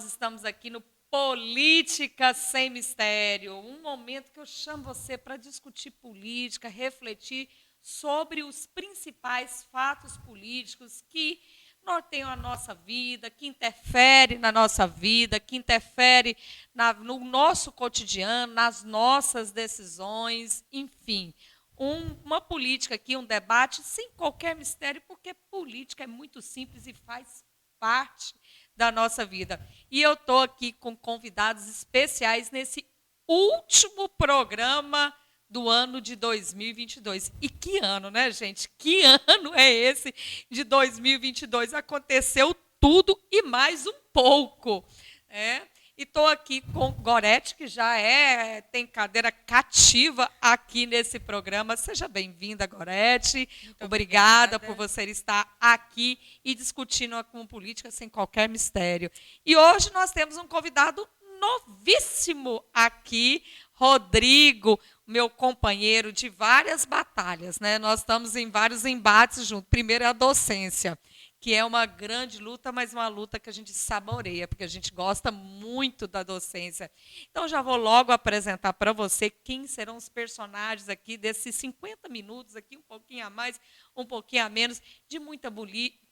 estamos aqui no Política Sem Mistério, um momento que eu chamo você para discutir política, refletir sobre os principais fatos políticos que norteiam a nossa vida, que interferem na nossa vida, que interferem no nosso cotidiano, nas nossas decisões, enfim. Uma política aqui, um debate sem qualquer mistério, porque política é muito simples e faz parte da nossa vida. E eu estou aqui com convidados especiais nesse último programa do ano de 2022. E que ano, né, gente? Que ano é esse de 2022? Aconteceu tudo e mais um pouco. E estou aqui com Gorete, que já tem cadeira cativa aqui nesse programa. Seja bem-vinda, Gorete. Obrigada por você estar aqui e discutindo com política sem qualquer mistério. E hoje nós temos um convidado novíssimo aqui, Rodrigo, meu companheiro de várias batalhas, né? Nós estamos em vários embates juntos. Primeiro é a docência, que é uma grande luta, mas uma luta que a gente saboreia, porque a gente gosta muito da docência. Então, já vou logo apresentar para você quem serão os personagens aqui desses 50 minutos, aqui um pouquinho a mais, um pouquinho a menos, de muita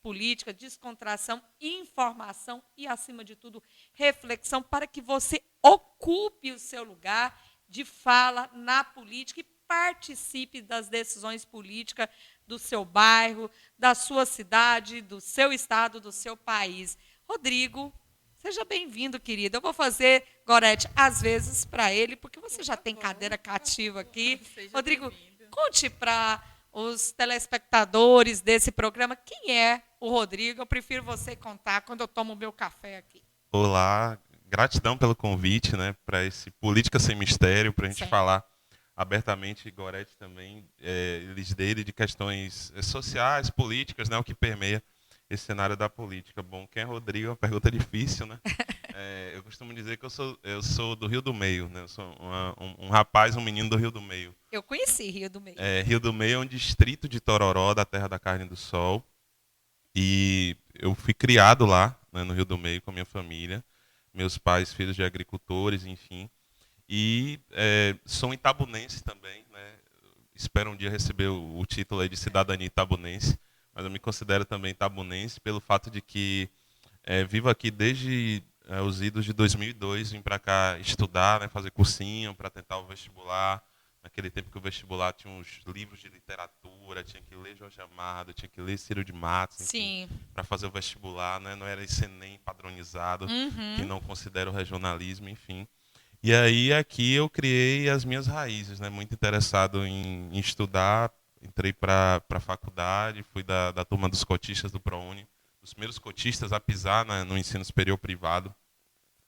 política, descontração, informação e, acima de tudo, reflexão, para que você ocupe o seu lugar de fala na política e participe das decisões políticas do seu bairro, da sua cidade, do seu estado, do seu país. Rodrigo, seja bem-vindo, querido. Eu vou fazer, Gorete, às vezes para ele, porque você já tem cadeira cativa aqui. Rodrigo, conte para os telespectadores desse programa quem é o Rodrigo. Eu prefiro você contar quando eu tomo o meu café aqui. Olá, gratidão pelo convite, né, para esse Política Sem Mistério, para a gente falar abertamente, Gorete também, eles dele, de questões sociais, políticas, né, o que permeia esse cenário da política. Bom, quem é Rodrigo? É uma pergunta difícil, né? Eu costumo dizer que eu sou do Rio do Meio, né? Eu sou um rapaz, um menino do Rio do Meio. Eu conheci Rio do Meio. Rio do Meio é um distrito de Tororó, da terra da carne e do sol. E eu fui criado lá, né, no Rio do Meio, com a minha família. Meus pais, filhos de agricultores, enfim. E sou um itabunense também, né? Espero um dia receber o título aí de cidadania itabunense, mas eu me considero também itabunense pelo fato de que vivo aqui desde os idos de 2002, vim para cá estudar, né, fazer cursinho para tentar o vestibular. Naquele tempo que o vestibular tinha uns livros de literatura, tinha que ler Jorge Amado, tinha que ler Ciro de Matos, enfim, para fazer o vestibular, né? Não era esse Enem padronizado, que não considera o regionalismo, enfim. E aí aqui eu criei as minhas raízes, né? Muito interessado em estudar, entrei para a faculdade, fui da turma dos cotistas do ProUni, dos primeiros cotistas a pisar no ensino superior privado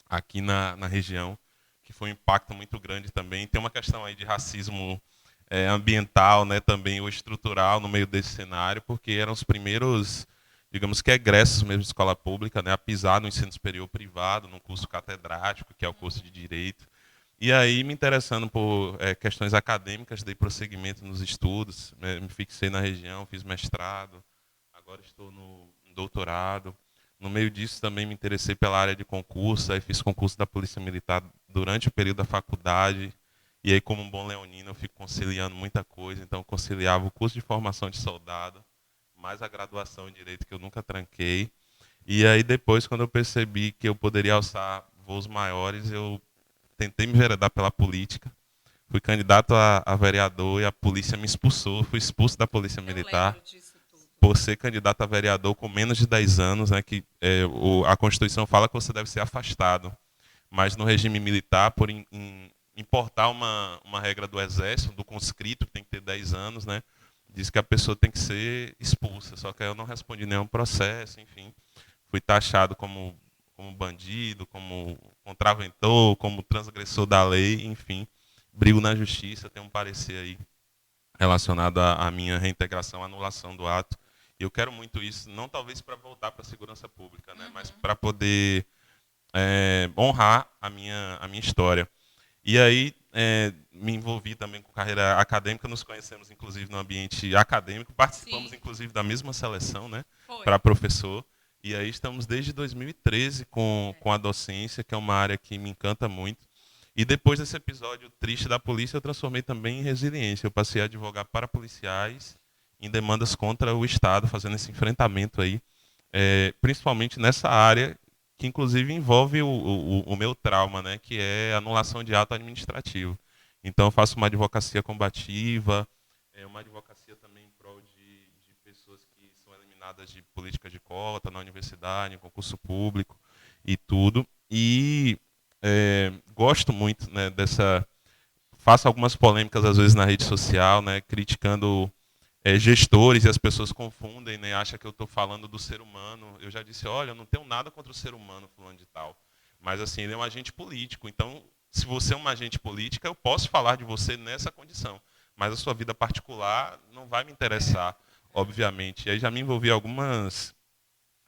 aqui na região, que foi um impacto muito grande também. Tem uma questão aí de racismo ambiental, né, também, ou estrutural no meio desse cenário, porque eram os primeiros, digamos que egressos mesmo de escola pública, né, a pisar no ensino superior privado, no curso catedrático, que é o curso de Direito. E aí, me interessando por questões acadêmicas, dei prosseguimento nos estudos, me fixei na região, fiz mestrado, agora estou no doutorado. No meio disso, também me interessei pela área de concurso, aí fiz concurso da Polícia Militar durante o período da faculdade, e aí, como um bom leonino, eu fico conciliando muita coisa, então eu conciliava o curso de formação de soldado, mais a graduação em Direito, que eu nunca tranquei. E aí, depois, quando eu percebi que eu poderia alçar voos maiores, eu tentei me enveredar pela política, fui candidato a vereador e a polícia me expulsou, fui expulso da Polícia Militar por ser candidato a vereador com menos de 10 anos, né, que a Constituição fala que você deve ser afastado, mas no regime militar, por importar uma regra do Exército, do conscrito, que tem que ter 10 anos, né, diz que a pessoa tem que ser expulsa, só que eu não respondi nenhum processo, enfim, fui taxado como bandido, como contraventor, como transgressor da lei, enfim, brigo na justiça, tenho um parecer aí relacionado à minha reintegração, anulação do ato. E eu quero muito isso, não talvez para voltar para a segurança pública, né, mas para poder honrar a minha história. E aí me envolvi também com carreira acadêmica, nos conhecemos inclusive no ambiente acadêmico, participamos inclusive da mesma seleção, né, para professor. E aí estamos desde 2013 com a docência, que é uma área que me encanta muito. E depois desse episódio triste da polícia, eu transformei também em resiliência. Eu passei a advogar para policiais em demandas contra o Estado, fazendo esse enfrentamento aí, principalmente nessa área que inclusive envolve o meu trauma, né, que é anulação de ato administrativo. Então eu faço uma advocacia combativa, uma advocacia também em prol de pessoas que são eliminadas de política de cota na universidade, em concurso público e tudo. E gosto muito, né, dessa. Faço algumas polêmicas às vezes na rede social, né, criticando gestores, e as pessoas confundem, né, acham que eu estou falando do ser humano. Eu já disse, olha, eu não tenho nada contra o ser humano, fulano de tal. Mas assim, ele é um agente político. Então, se você é um agente político, eu posso falar de você nessa condição. Mas a sua vida particular não vai me interessar, obviamente. E aí já me envolvi em algumas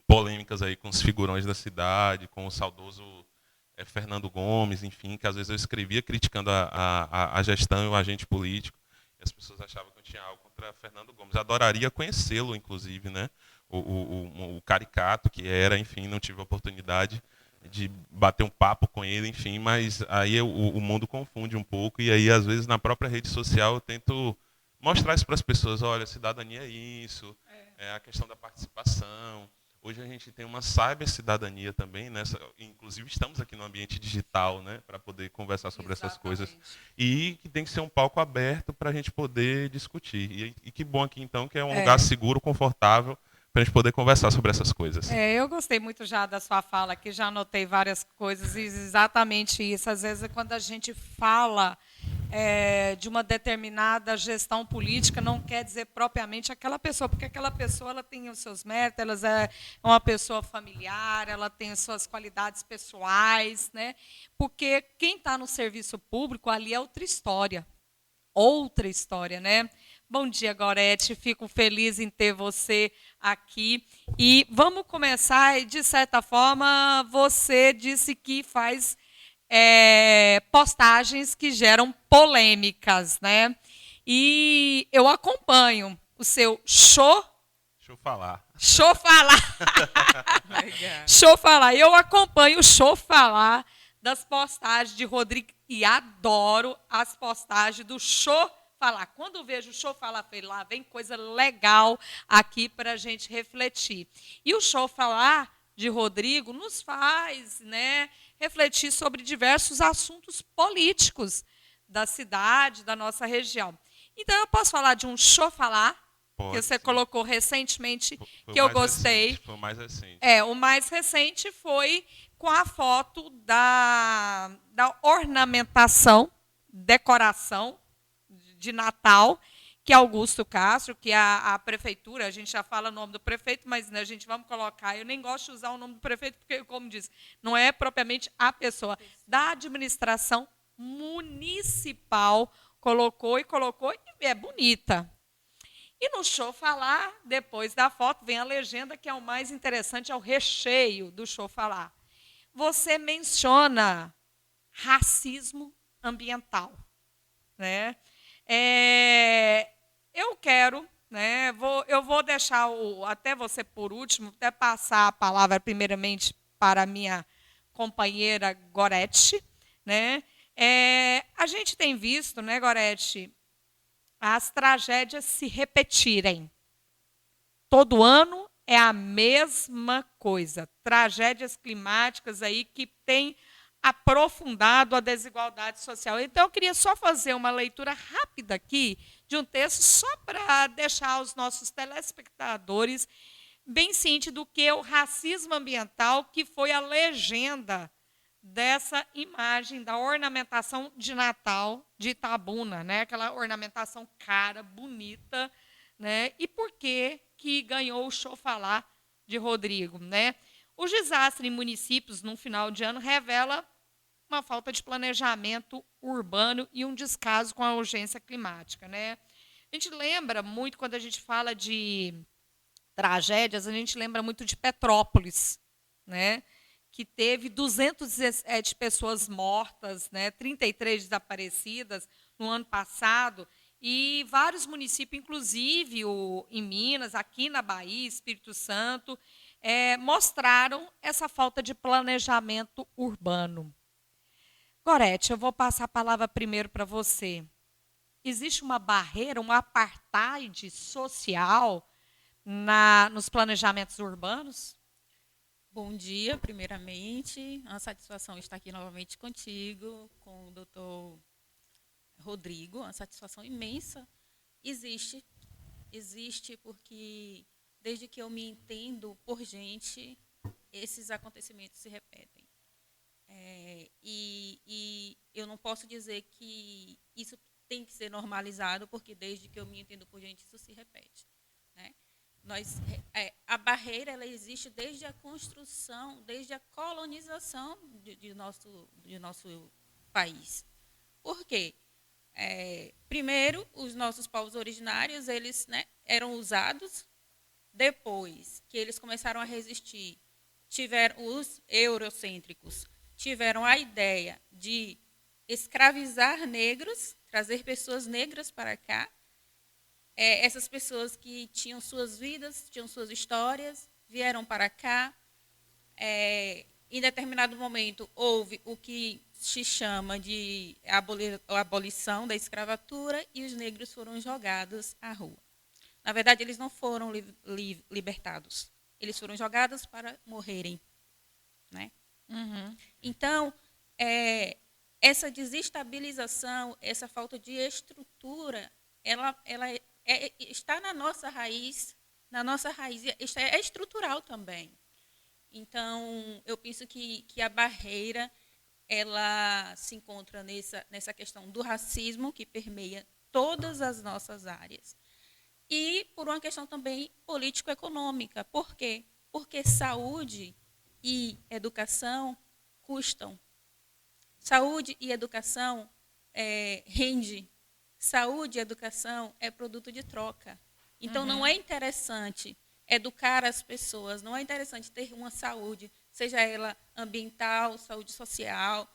polêmicas aí com os figurões da cidade, com o saudoso Fernando Gomes, enfim, que às vezes eu escrevia criticando a gestão e o agente político, e as pessoas achavam que eu tinha algo contra Fernando Gomes. Adoraria conhecê-lo, inclusive, né? O caricato que era, enfim, não tive a oportunidade de bater um papo com ele, enfim, mas aí o mundo confunde um pouco, e aí às vezes na própria rede social eu tento mostrar isso para as pessoas, olha, cidadania é isso, é a questão da participação. Hoje a gente tem uma cybercidadania também, né? Inclusive estamos aqui no ambiente digital, né, para poder conversar sobre essas coisas. E que tem que ser um palco aberto para a gente poder discutir. E que bom aqui, então, que é um lugar seguro, confortável, para a gente poder conversar sobre essas coisas. Eu gostei muito já da sua fala aqui, já anotei várias coisas, e exatamente isso. Às vezes, quando a gente fala de uma determinada gestão política, não quer dizer propriamente aquela pessoa, porque aquela pessoa ela tem os seus méritos, ela é uma pessoa familiar, ela tem as suas qualidades pessoais, né? Porque quem está no serviço público ali é outra história, né? Bom dia, Gorete, fico feliz em ter você aqui. E vamos começar, de certa forma, você disse que faz postagens que geram polêmicas, né? E eu acompanho o seu show. Deixa eu falar. Show falar. Show falar. Eu acompanho o show falar das postagens de Rodrigo e adoro as postagens do show falar. Quando vejo o show falar, lá vem coisa legal aqui para a gente refletir. E o show falar de Rodrigo nos faz, né, refletir sobre diversos assuntos políticos da cidade, da nossa região. Então, eu posso falar de um show falar, que você colocou recentemente, que eu gostei. Foi o mais recente. O mais recente foi com a foto da ornamentação, decoração de Natal, que é Augusto Castro, que a prefeitura, a gente já fala o nome do prefeito, mas né, a gente vamos colocar, eu nem gosto de usar o nome do prefeito, porque, como diz, não é propriamente a pessoa, da administração municipal, colocou, e é bonita. E no show falar, depois da foto, vem a legenda, que é o mais interessante, é o recheio do show falar. Você menciona racismo ambiental, né? Eu quero, né, eu vou deixar até você por último, até passar a palavra primeiramente para a minha companheira Gorete, né? A gente tem visto, né, Gorete, as tragédias se repetirem. Todo ano é a mesma coisa. Tragédias climáticas aí que têm aprofundado a desigualdade social. Então, eu queria só fazer uma leitura rápida aqui de um texto, só para deixar os nossos telespectadores bem cientes do que é o racismo ambiental, que foi a legenda dessa imagem da ornamentação de Natal de Itabuna, né? Aquela ornamentação cara, bonita, né? E por que ganhou o show falar de Rodrigo, né? O desastre em municípios no final de ano revela uma falta de planejamento urbano e um descaso com a urgência climática, né? A gente lembra muito, quando a gente fala de tragédias, a gente lembra muito de Petrópolis, né? Que teve 217 pessoas mortas, né? 33 desaparecidas no ano passado, e vários municípios, inclusive em Minas, aqui na Bahia, Espírito Santo, mostraram essa falta de planejamento urbano. Gorete, eu vou passar a palavra primeiro para você. Existe uma barreira, um apartheid social nos planejamentos urbanos? Bom dia, primeiramente. É uma satisfação estar aqui novamente contigo, com o doutor Rodrigo. Uma satisfação imensa. Existe porque, desde que eu me entendo por gente, esses acontecimentos se repetem. E eu não posso dizer que isso tem que ser normalizado, porque desde que eu me entendo por gente, isso se repete. Né? A barreira ela existe desde a construção, desde a colonização de nosso país. Por quê? Primeiro, os nossos povos originários eles, né, eram usados. Depois que eles começaram a resistir, tiveram os eurocêntricos, tiveram a ideia de escravizar negros, trazer pessoas negras para cá. Essas pessoas que tinham suas vidas, tinham suas histórias, vieram para cá. Em determinado momento, houve o que se chama de abolição da escravatura e os negros foram jogados à rua. Na verdade, eles não foram libertados. Eles foram jogados para morrerem. Né? Uhum. Então, essa desestabilização, essa falta de estrutura, ela está na nossa raiz, é estrutural também. Então, eu penso que a barreira ela se encontra nessa questão do racismo que permeia todas as nossas áreas. E por uma questão também político-econômica. Por quê? Porque saúde e educação custam. Saúde e educação rende. Saúde e educação é produto de troca. Então, não é interessante educar as pessoas, não é interessante ter uma saúde, seja ela ambiental, saúde social,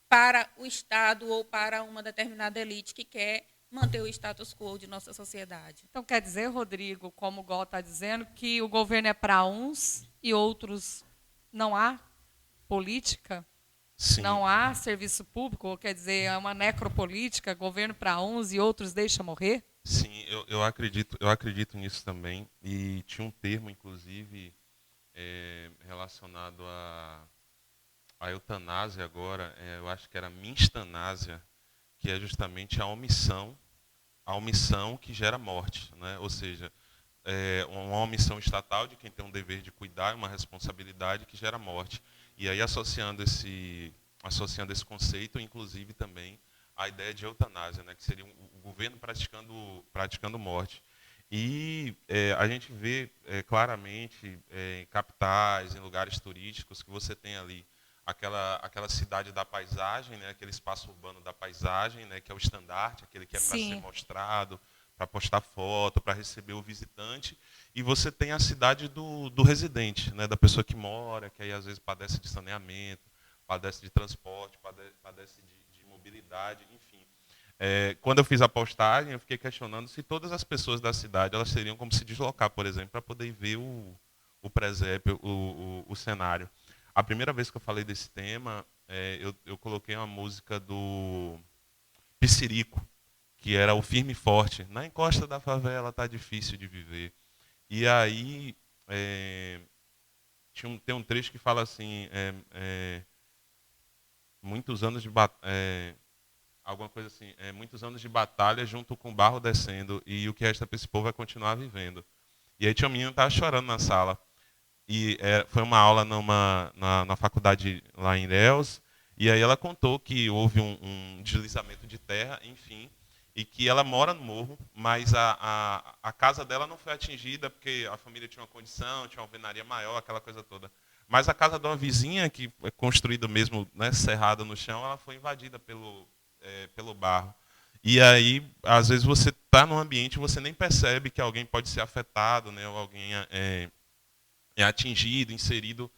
para o Estado ou para uma determinada elite que quer manter o status quo de nossa sociedade. Então, quer dizer, Rodrigo, como o Gol está dizendo, que o governo é para uns e outros não há política? Sim. Não há serviço público? Quer dizer, é uma necropolítica, governo para uns e outros deixa morrer? Sim, eu acredito nisso também. E tinha um termo, inclusive, relacionado à eutanásia agora, eu acho que era minstanásia, que é justamente a omissão que gera morte, né? Ou seja, uma omissão estatal de quem tem um dever de cuidar, uma responsabilidade que gera morte. E aí associando esse conceito, inclusive também a ideia de eutanásia, né? Que seria o governo praticando morte. E a gente vê claramente em capitais, em lugares turísticos, que você tem ali aquela cidade da paisagem, né, aquele espaço urbano da paisagem, né, que é o estandarte, aquele que é para ser mostrado, para postar foto, para receber o visitante. E você tem a cidade do residente, né, da pessoa que mora, que aí às vezes padece de saneamento, padece de transporte, padece de mobilidade, enfim. Quando eu fiz a postagem, eu fiquei questionando se todas as pessoas da cidade elas teriam como se deslocar, por exemplo, para poder ver o presépio, o cenário. A primeira vez que eu falei desse tema, eu coloquei uma música do Pissirico, que era o Firme e Forte. Na encosta da favela tá difícil de viver. E aí tem um trecho que fala assim, muitos anos de alguma coisa assim, muitos anos de batalha junto com o barro descendo e o que resta para esse povo é continuar vivendo. E aí tinha uma menina que estava chorando na sala. E foi uma aula na faculdade lá em Ilhéus, e aí ela contou que houve um deslizamento de terra, enfim, e que ela mora no morro, mas a casa dela não foi atingida porque a família tinha uma condição, tinha uma alvenaria maior, aquela coisa toda. Mas a casa de uma vizinha, que é construída mesmo, né, cerrada no chão, ela foi invadida pelo barro. E aí, às vezes, você está num ambiente e você nem percebe que alguém pode ser afetado, né, ou alguém é atingido, inserido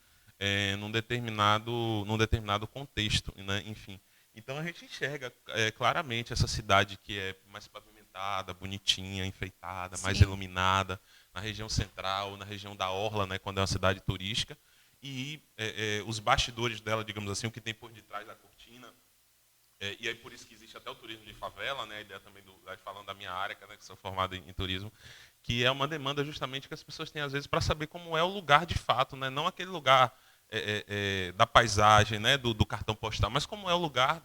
num determinado contexto, né? Enfim. Então a gente enxerga claramente essa cidade que é mais pavimentada ajeitada, bonitinha, enfeitada, mais Sim. iluminada, na região central, na região da Orla, né, quando é uma cidade turística. E os bastidores dela, digamos assim, o que tem por detrás da cortina. E aí por isso que existe até o turismo de favela, né, a ideia também, falando da minha área, né, que sou formado em turismo, que é uma demanda justamente que as pessoas têm, às vezes, para saber como é o lugar de fato, né, não aquele lugar da paisagem, né, do cartão postal, mas como é o lugar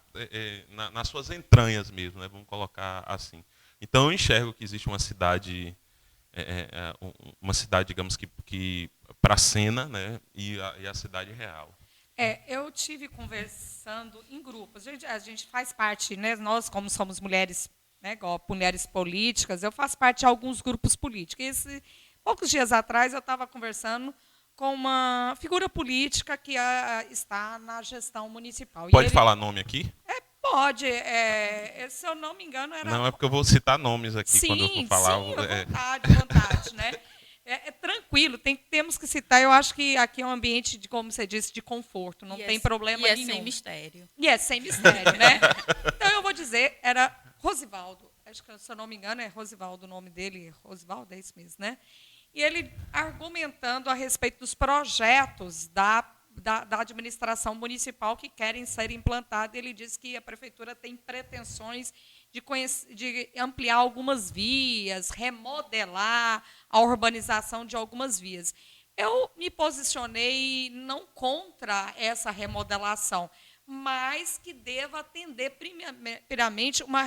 nas suas entranhas mesmo, né, vamos colocar assim. Então eu enxergo que existe uma cidade, digamos que para a cena, né, e a cidade real. Eu tive conversando em grupos. A gente faz parte, né, nós, como somos mulheres, né, igual mulheres políticas, eu faço parte de alguns grupos políticos. Poucos dias atrás, eu estava conversando com uma figura política que está na gestão municipal. Pode falar nome aqui? Pode. Se eu não me engano, era... Não, é porque eu vou citar nomes aqui quando eu for Sim, falar. sim, vontade, né? Tranquilo, temos que citar. Eu acho que aqui é um ambiente, como você disse, de conforto, não tem problema nenhum. E é sem mistério. E é sem mistério, né? Então, eu vou dizer, era Rosivaldo. Acho que, se eu não me engano, é Rosivaldo o nome dele. Rosivaldo, é isso mesmo, né? E ele argumentando a respeito dos projetos da administração municipal que querem ser implantados. Ele disse que a prefeitura tem pretensões de ampliar algumas vias, remodelar a urbanização de algumas vias. Eu me posicionei não contra essa remodelação, mas que deva atender, primeiramente, uma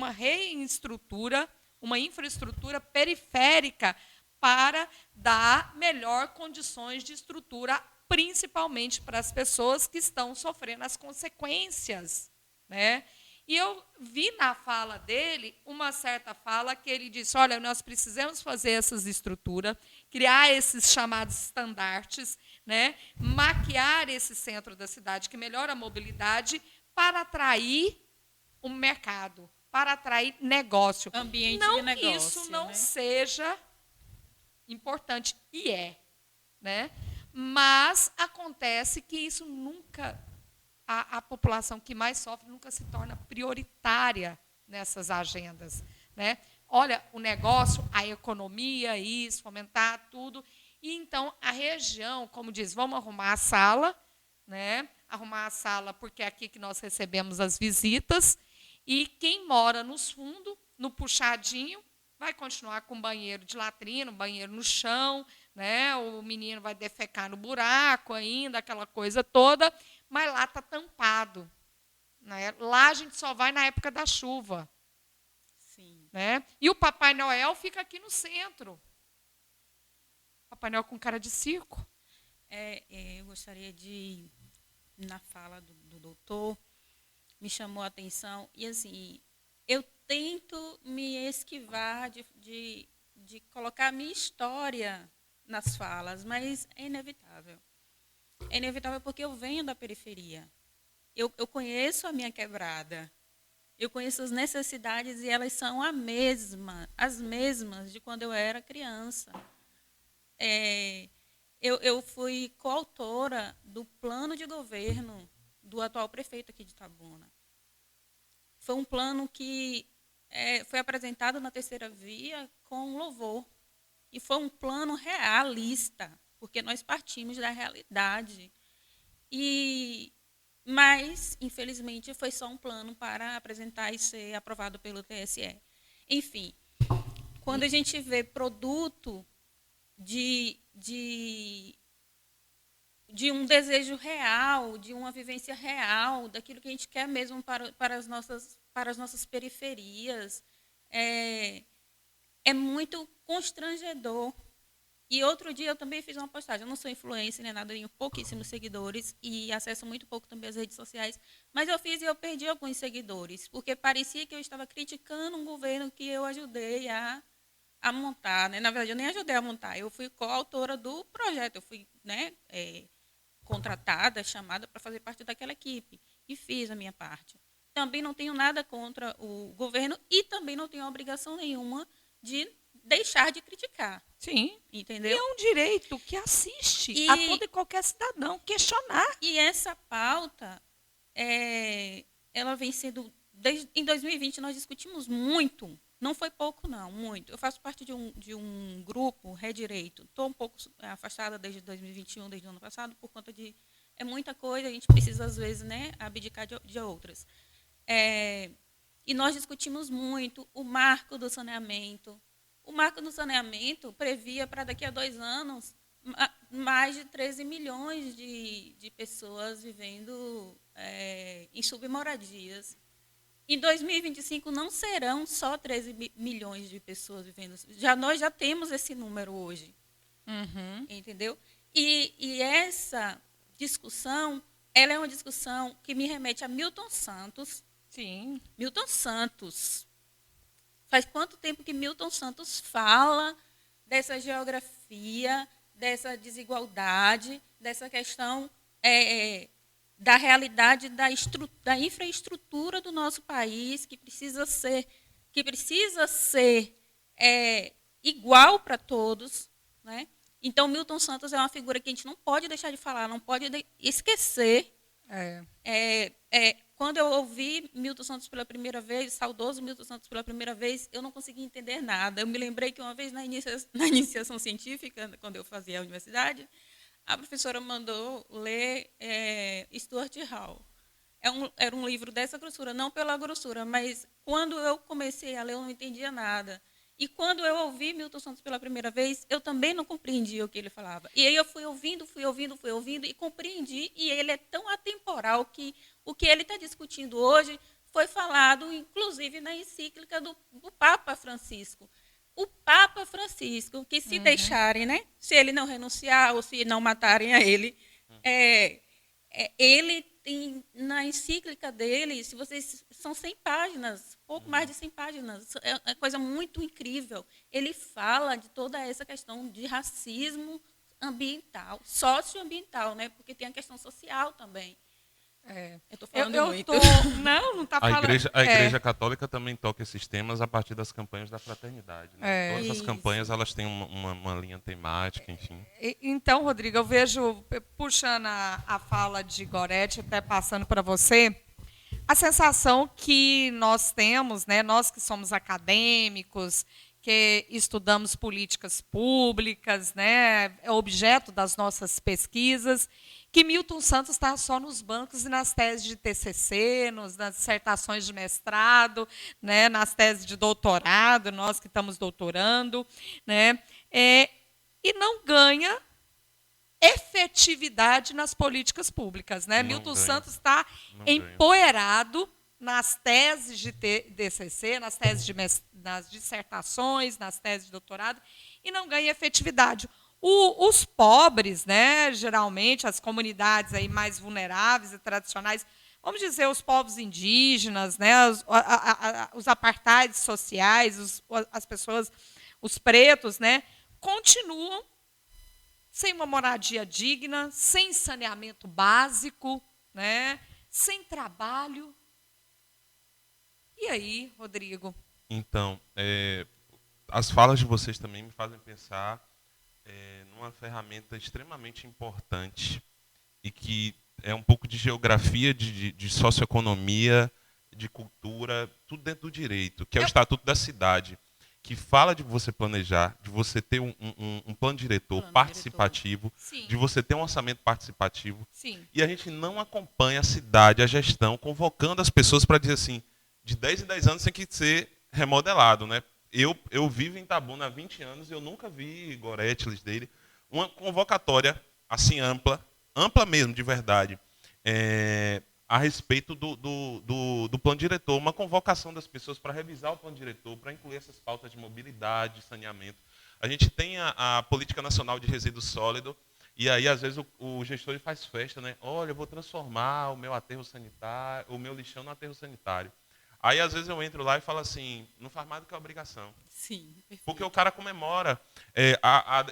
reinfraestrutura, uma infraestrutura periférica para dar melhor condições de estrutura, principalmente para as pessoas que estão sofrendo as consequências, né? E eu vi na fala dele uma certa fala que ele disse, olha, nós precisamos fazer essas estruturas, criar esses chamados estandartes, né, maquiar esse centro da cidade, que melhora a mobilidade, para atrair o mercado, para atrair negócio. Ambiente não de negócio. Não que isso não seja importante, e né? Mas acontece que isso nunca... A população que mais sofre nunca se torna prioritária nessas agendas, né? Olha, o negócio, a economia, isso, fomentar tudo. E, então, a região, como diz, vamos arrumar a sala, né? Arrumar a sala porque é aqui que nós recebemos as visitas. E quem mora nos fundos, no puxadinho, vai continuar com banheiro de latrina, banheiro no chão, né? O menino vai defecar no buraco ainda, aquela coisa toda, mas lá está tampado, né? Lá a gente só vai na época da chuva. Sim. Né? E o Papai Noel fica aqui no centro. Papai Noel com cara de circo. Eu gostaria de, na fala do doutor, me chamou a atenção, e assim, eu tento me esquivar de colocar a minha história nas falas, mas é inevitável. É inevitável porque eu venho da periferia. Eu conheço a minha quebrada. Eu conheço as necessidades e elas são as mesmas de quando eu era criança. Eu fui coautora do plano de governo do atual prefeito aqui de Itabuna. Foi um plano que foi apresentado na terceira via com louvor. E foi um plano realista, porque nós partimos da realidade. Mas, infelizmente, foi só um plano para apresentar e ser aprovado pelo TSE. Enfim, quando a gente vê produto de um desejo real, de uma vivência real, daquilo que a gente quer mesmo para as nossas periferias, é muito constrangedor. E outro dia eu também fiz uma postagem. Eu não sou influencer nem nada, tenho pouquíssimos seguidores e acesso muito pouco também as redes sociais. Mas eu fiz e eu perdi alguns seguidores, porque parecia que eu estava criticando um governo que eu ajudei a montar. Né? Na verdade, eu nem ajudei a montar. Eu fui coautora do projeto. Eu fui, né, contratada, chamada para fazer parte daquela equipe. E fiz a minha parte. Também não tenho nada contra o governo e também não tenho obrigação nenhuma de deixar de criticar. Sim. Entendeu? E é um direito que assiste a todo e qualquer cidadão questionar. E essa pauta, ela vem sendo... em 2020, nós discutimos muito Não foi pouco, não, muito. Eu faço parte de um grupo, Redireito. Estou um pouco afastada desde 2021, desde o ano passado, por conta de... É muita coisa, a gente precisa, às vezes, né, abdicar de outras. E nós discutimos muito o marco do saneamento. O marco do saneamento previa para daqui a 2 anos mais de 13 milhões de pessoas vivendo em submoradias. Em 2025 não serão só 13 milhões de pessoas vivendo. Nós já temos esse número hoje. Uhum. Entendeu? E essa discussão, ela é uma discussão que me remete a Milton Santos. Sim. Milton Santos. Faz quanto tempo que Milton Santos fala dessa geografia, dessa desigualdade, dessa questão da realidade da infraestrutura do nosso país, que precisa ser igual para todos, né? Então, Milton Santos é uma figura que a gente não pode deixar de falar, não pode esquecer. Quando eu ouvi Milton Santos pela primeira vez, saudoso Milton Santos pela primeira vez, eu não consegui entender nada. Eu me lembrei que uma vez na iniciação científica, quando eu fazia a universidade, a professora mandou ler Stuart Hall. Era um livro dessa grossura, não pela grossura, mas quando eu comecei a ler, eu não entendia nada. E quando eu ouvi Milton Santos pela primeira vez, eu também não compreendia o que ele falava. E aí eu fui ouvindo e compreendi. E ele é tão atemporal que o que ele está discutindo hoje foi falado, inclusive, na encíclica do Papa Francisco. O Papa Francisco, que se deixarem, né, se ele não renunciar ou se não matarem a ele, ele tem, na encíclica dele, se vocês são 100 páginas, pouco mais de 100 páginas, é uma coisa muito incrível. Ele fala de toda essa questão de racismo ambiental, socioambiental, né, porque tem a questão social também. Eu estou falando muito. Não está falando. A Igreja Católica também toca esses temas a partir das campanhas da fraternidade. Né? Todas as campanhas elas têm uma linha temática, enfim. Então, Rodrigo, eu vejo, puxando a fala de Gorete, até passando para você, a sensação que nós temos, né, nós que somos acadêmicos, que estudamos políticas públicas, né, é objeto das nossas pesquisas, que Milton Santos está só nos bancos e nas teses de TCC, nas dissertações de mestrado, né, nas teses de doutorado, nós que estamos doutorando, né, e não ganha efetividade nas políticas públicas. Né? Milton Santos está empoeirado nas teses de TCC, nas dissertações, nas teses de doutorado, e não ganha efetividade. Os pobres, né, geralmente, as comunidades aí mais vulneráveis e tradicionais, vamos dizer, os povos indígenas, né, os apartheids sociais, as pessoas, os pretos, né, continuam sem uma moradia digna, sem saneamento básico, né, sem trabalho. E aí, Rodrigo? Então, as falas de vocês também me fazem pensar numa ferramenta extremamente importante e que é um pouco de geografia, de socioeconomia, de cultura, tudo dentro do direito, que é o Estatuto da Cidade, que fala de você planejar, de você ter um plano diretor participativo, de você ter um orçamento participativo. Sim. E a gente não acompanha a cidade, a gestão, convocando as pessoas para dizer assim, de 10 em 10 anos tem que ser remodelado, né? Eu vivo em Itabuna há 20 anos e eu nunca vi, Gorete, Lisdeire, uma convocatória assim ampla mesmo, de verdade, a respeito do plano diretor, uma convocação das pessoas para revisar o plano diretor, para incluir essas pautas de mobilidade, saneamento. A gente tem a Política Nacional de Resíduo Sólido, e aí, às vezes, o gestor ele faz festa, né? Olha, eu vou transformar o meu aterro sanitário, o meu lixão no aterro sanitário. Aí, às vezes, eu entro lá e falo assim, não faz mais do que a obrigação. Sim, perfeito. Porque o cara comemora.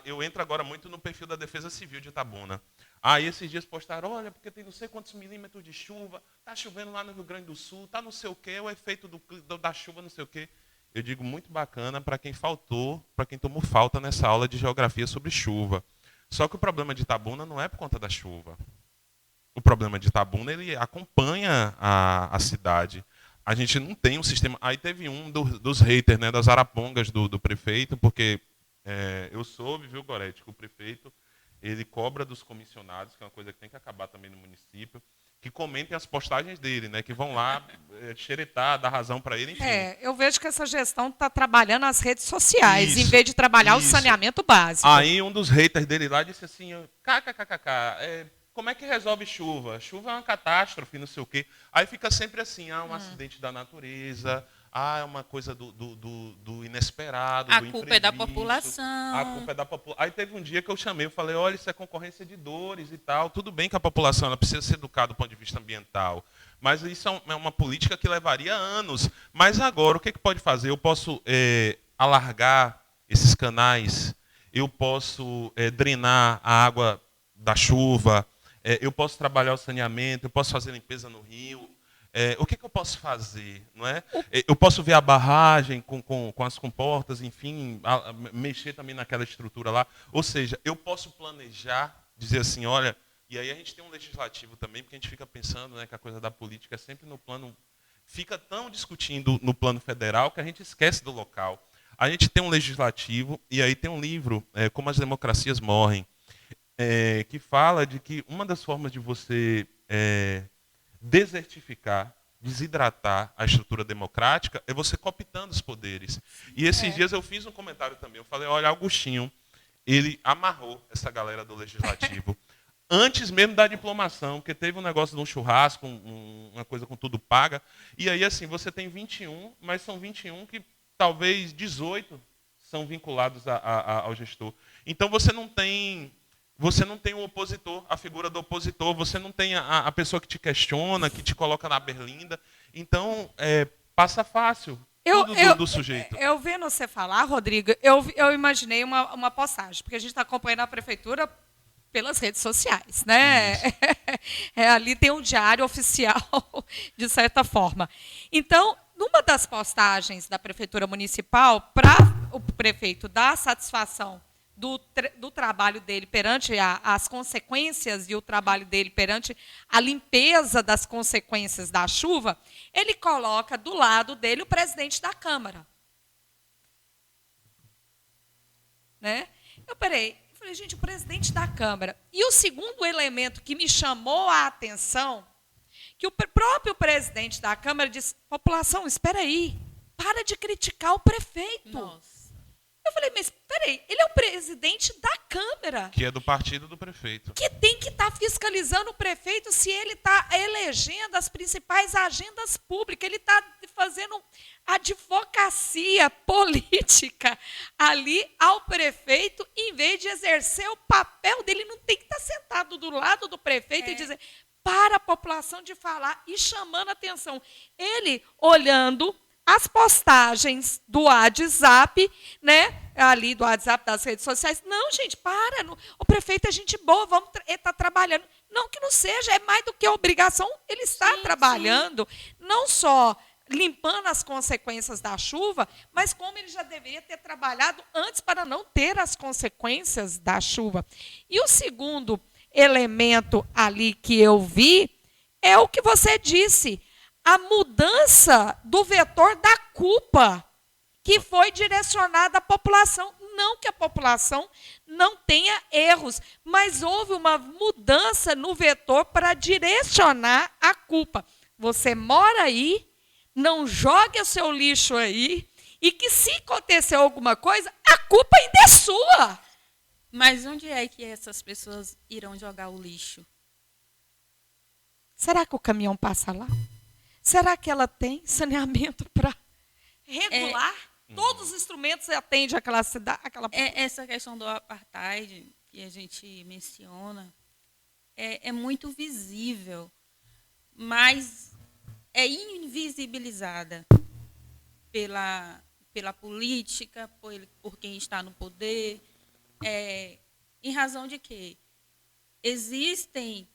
Eu entro agora muito no perfil da Defesa Civil de Itabuna. Aí, esses dias postaram, olha, porque tem não sei quantos milímetros de chuva, está chovendo lá no Rio Grande do Sul, está não sei o quê, o efeito da chuva não sei o quê. Eu digo, muito bacana para quem faltou, para quem tomou falta nessa aula de geografia sobre chuva. Só que o problema de Itabuna não é por conta da chuva. O problema de Itabuna, ele acompanha a cidade. a gente não tem um sistema. Aí teve um dos haters, né, das arapongas do prefeito, porque eu soube, viu, Gorete, que o prefeito ele cobra dos comissionados, que é uma coisa que tem que acabar também no município, que comentem as postagens dele, né, que vão lá xeretar, dar razão para ele, enfim. Eu vejo que essa gestão está trabalhando as redes sociais, Isso, em vez de trabalhar o isso. saneamento básico. Aí um dos haters dele lá disse assim, kkkk, como é que resolve chuva? Chuva é uma catástrofe, não sei o quê. Aí fica sempre assim, um acidente da natureza, é uma coisa do inesperado, A do culpa é da imprevisto. população. A culpa é da população. Aí teve um dia que eu chamei, eu falei, olha, isso é concorrência de dores e tal. Tudo bem que a população ela precisa ser educada do ponto de vista ambiental, mas isso é uma política que levaria anos. Mas agora, o que pode fazer? Eu posso alargar esses canais, eu posso drenar a água da chuva, eu posso trabalhar o saneamento, eu posso fazer limpeza no rio. O que eu posso fazer? Não é? Eu posso ver a barragem com as comportas, enfim, mexer também naquela estrutura lá. Ou seja, eu posso planejar, dizer assim, olha, e aí a gente tem um legislativo também, porque a gente fica pensando, né, que a coisa da política é sempre no plano, fica tão discutindo no plano federal que a gente esquece do local. A gente tem um legislativo, e aí tem um livro, Como as Democracias Morrem, que fala de que uma das formas de você desertificar, desidratar a estrutura democrática é você cooptando os poderes. E esses dias eu fiz um comentário também, eu falei, olha, Augustinho, ele amarrou essa galera do legislativo antes mesmo da diplomação, porque teve um negócio de um churrasco, uma coisa com tudo paga, e aí assim, você tem 21, mas são 21 que talvez 18 são vinculados ao gestor. Então você não tem o opositor, a figura do opositor, você não tem a pessoa que te questiona, que te coloca na berlinda. Então, passa fácil tudo do sujeito. Eu vendo você falar, Rodrigo, eu imaginei uma postagem, porque a gente está acompanhando a prefeitura pelas redes sociais, né? Ali tem um diário oficial, de certa forma. Então, numa das postagens da prefeitura municipal, para o prefeito dar satisfação do trabalho dele perante as consequências e o trabalho dele perante a limpeza das consequências da chuva, ele coloca do lado dele o presidente da Câmara. Né? Eu falei, gente, o presidente da Câmara. E o segundo elemento que me chamou a atenção, que o próprio presidente da Câmara disse, população, espera aí, para de criticar o prefeito. Nossa. Eu falei, mas peraí, ele é o presidente da Câmara. Que é do partido do prefeito. Que tem que estar fiscalizando o prefeito se ele está elegendo as principais agendas públicas. Ele está fazendo advocacia política ali ao prefeito, em vez de exercer o papel dele. Ele não tem que estar sentado do lado do prefeito e dizer para a população de falar e chamando a atenção. Ele olhando as postagens do WhatsApp, né? Ali do WhatsApp, das redes sociais. Não, gente, para. O prefeito é gente boa, ele está trabalhando. Não que não seja, é mais do que obrigação. Ele está trabalhando, não só limpando as consequências da chuva, mas como ele já deveria ter trabalhado antes para não ter as consequências da chuva. E o segundo elemento ali que eu vi é o que você disse, a mudança do vetor da culpa que foi direcionada à população. Não que a população não tenha erros, mas houve uma mudança no vetor para direcionar a culpa. Você mora aí, não jogue o seu lixo aí, e que se acontecer alguma coisa, a culpa ainda é sua. Mas onde é que essas pessoas irão jogar o lixo? Será que o caminhão passa lá? Será que ela tem saneamento para regular? Todos os instrumentos atendem aquela cidade? Essa questão do apartheid que a gente menciona é muito visível, mas é invisibilizada pela política, por quem está no poder, em razão de que existem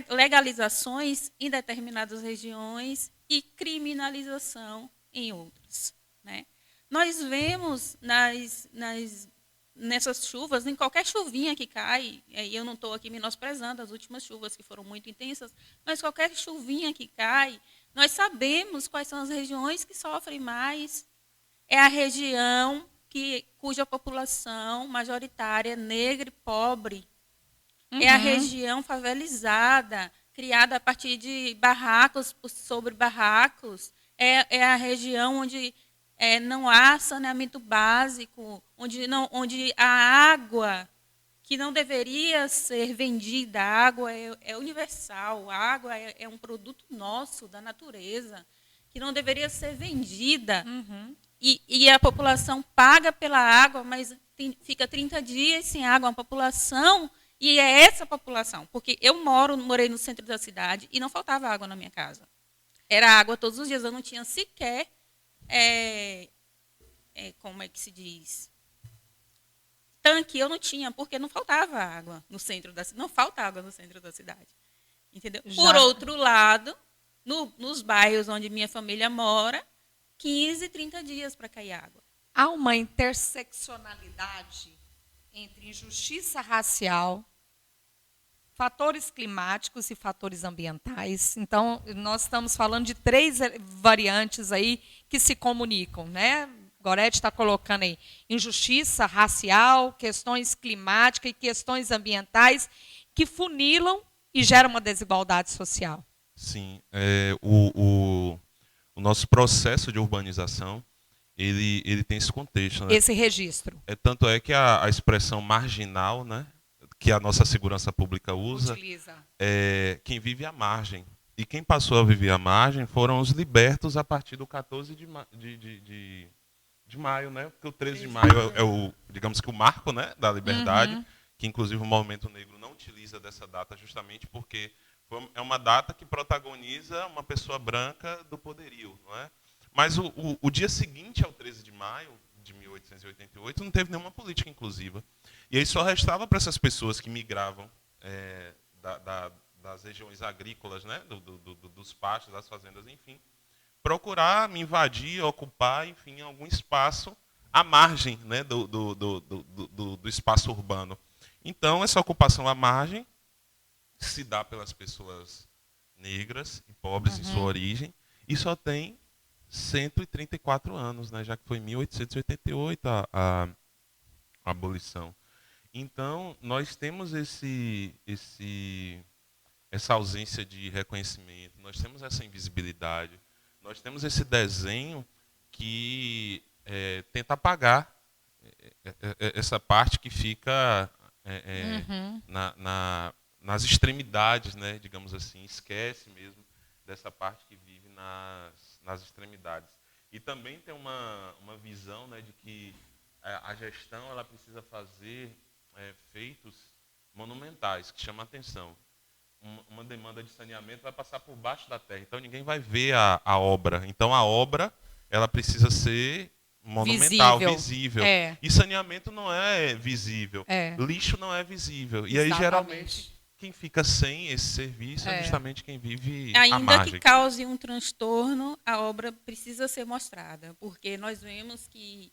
legalizações em determinadas regiões e criminalização em outras. Né? Nós vemos nessas chuvas, em qualquer chuvinha que cai, e eu não estou aqui menosprezando as últimas chuvas que foram muito intensas, mas qualquer chuvinha que cai, nós sabemos quais são as regiões que sofrem mais. É a região cuja população majoritária é negra e pobre. É a região favelizada, criada a partir de barracos sobre barracos. É a região onde não há saneamento básico, onde a água, que não deveria ser vendida, a água é universal, a água é um produto nosso, da natureza, que não deveria ser vendida. E a população paga pela água, mas fica 30 dias sem água. A população, e é essa população, porque eu morei no centro da cidade e não faltava água na minha casa. Era água todos os dias, eu não tinha sequer, como é que se diz? Tanque eu não tinha, porque não faltava água no centro da cidade. Não falta água no centro da cidade. Entendeu? Por outro lado, nos bairros onde minha família mora, 15, 30 dias para cair água. Há uma interseccionalidade entre injustiça racial, fatores climáticos e fatores ambientais. Então, nós estamos falando de 3 variantes aí que se comunicam, né? Gorete está colocando aí injustiça racial, questões climáticas e questões ambientais que funilam e geram uma desigualdade social. Sim, o nosso processo de urbanização, ele tem esse contexto, né? Esse registro. Tanto é que a expressão marginal, né, que a nossa segurança pública utiliza, é quem vive à margem. E quem passou a viver à margem foram os libertos a partir do 14 de maio, né? Porque o 13 de maio digamos que o marco, né, da liberdade, que inclusive o movimento negro não utiliza dessa data justamente porque é uma data que protagoniza uma pessoa branca do poderio, não é? Mas o dia seguinte ao 13 de maio de 1888 não teve nenhuma política inclusiva. E aí só restava para essas pessoas que migravam das regiões agrícolas, né, dos pastos, das fazendas, enfim, procurar me invadir, ocupar, enfim, algum espaço à margem, né, do espaço urbano. Então, essa ocupação à margem se dá pelas pessoas negras e pobres em sua origem, e só tem 134 anos, né, já que foi em 1888 a abolição. Então, nós temos essa ausência de reconhecimento, nós temos essa invisibilidade, nós temos esse desenho que tenta apagar essa parte que fica nas extremidades, né, digamos assim, esquece mesmo dessa parte que vive nas extremidades. E também tem uma visão, né, de que a gestão ela precisa fazer feitos monumentais, que chamam a atenção. Uma demanda de saneamento vai passar por baixo da terra, então ninguém vai ver a obra. Então a obra ela precisa ser monumental, visível. E saneamento não é visível, lixo não é visível. E aí, geralmente, quem fica sem esse serviço é justamente quem vive à margem. Ainda que cause um transtorno, a obra precisa ser mostrada, porque nós vemos que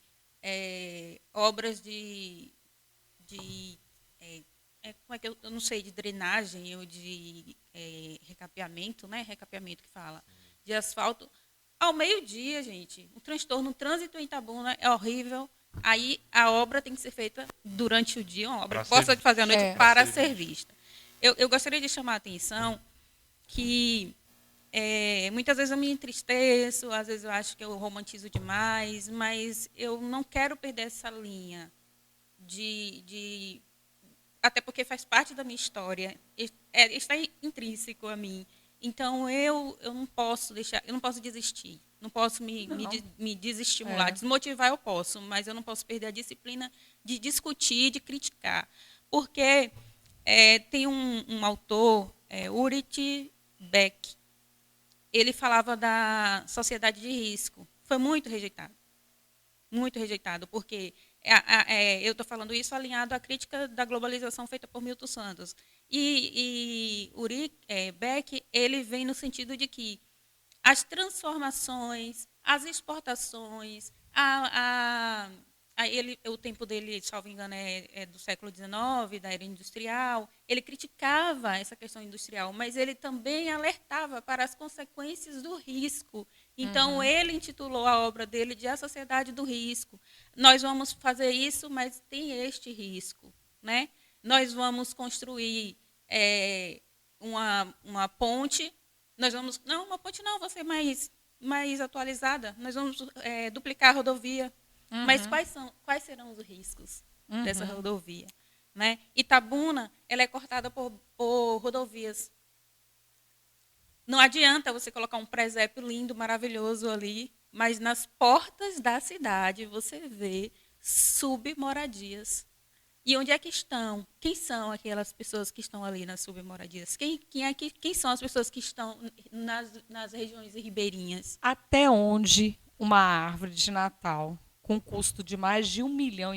obras como é que eu não sei, de drenagem ou de recapeamento, né? Recapeamento que fala, de asfalto. Ao meio-dia, gente, o transtorno, o trânsito em Itabuna é horrível. Aí a obra tem que ser feita durante o dia, uma obra que possa fazer à noite para ser vista. Eu gostaria de chamar a atenção que muitas vezes eu me entristeço, às vezes eu acho que eu romantizo demais, mas eu não quero perder essa linha até porque faz parte da minha história, está intrínseco a mim. Então eu não posso deixar, eu não posso desistir, não posso me desestimular, desmotivar eu posso, mas eu não posso perder a disciplina de discutir, de criticar, porque tem um autor, Ulrich Beck, ele falava da sociedade de risco, foi muito rejeitado, porque eu estou falando isso alinhado à crítica da globalização feita por Milton Santos. E Beck, ele vem no sentido de que as transformações, as exportações, o tempo dele, salvo engano, é do século XIX, da era industrial. Ele criticava essa questão industrial, mas ele também alertava para as consequências do risco. Então, ele intitulou a obra dele de A Sociedade do Risco. Nós vamos fazer isso, mas tem este risco, né? Nós vamos construir uma ponte. Nós vamos... Não, uma ponte não, vai ser mais atualizada. Nós vamos duplicar a rodovia. Mas quais serão os riscos dessa rodovia? Né? Itabuna, ela é cortada por rodovias. Não adianta você colocar um presépio lindo, maravilhoso ali, mas nas portas da cidade você vê submoradias. E onde é que estão? Quem são aquelas pessoas que estão ali nas submoradias? Quem são as pessoas que estão nas regiões ribeirinhas? Até onde uma árvore de Natal, com custo de mais de 1,5 milhão,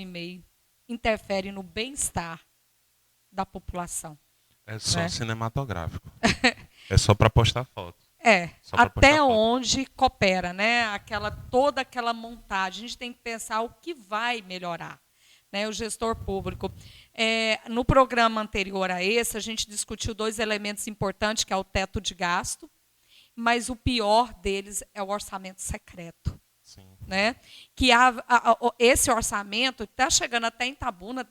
interfere no bem-estar da população? É só cinematográfico. É só para postar foto. Até onde coopera, né? Toda aquela montagem. A gente tem que pensar o que vai melhorar, né? O gestor público. No programa anterior a esse, a gente discutiu 2 elementos importantes, que é o teto de gasto, mas o pior deles é o orçamento secreto. Sim. Né? Que esse orçamento está chegando até em Itabuna.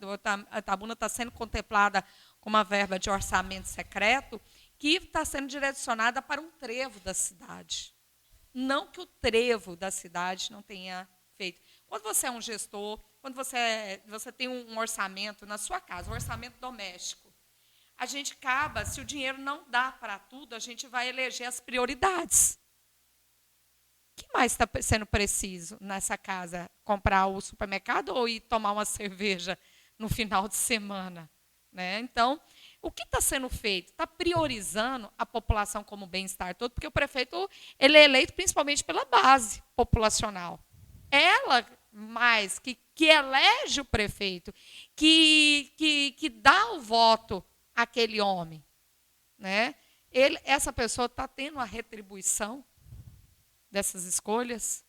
Itabuna está sendo contemplada com uma verba de orçamento secreto que está sendo direcionada para um trevo da cidade. Não que o trevo da cidade não tenha feito. Quando você é um gestor, quando você tem um orçamento na sua casa, um orçamento doméstico, a gente acaba, se o dinheiro não dá para tudo, a gente vai eleger as prioridades. O que mais está sendo preciso nessa casa? Comprar o supermercado ou ir tomar uma cerveja no final de semana? Né? Então, o que está sendo feito? Está priorizando a população como bem-estar todo, porque o prefeito ele é eleito principalmente pela base populacional. Ela mais que elege o prefeito, que dá o voto àquele homem. Né? Essa pessoa está tendo a retribuição dessas escolhas?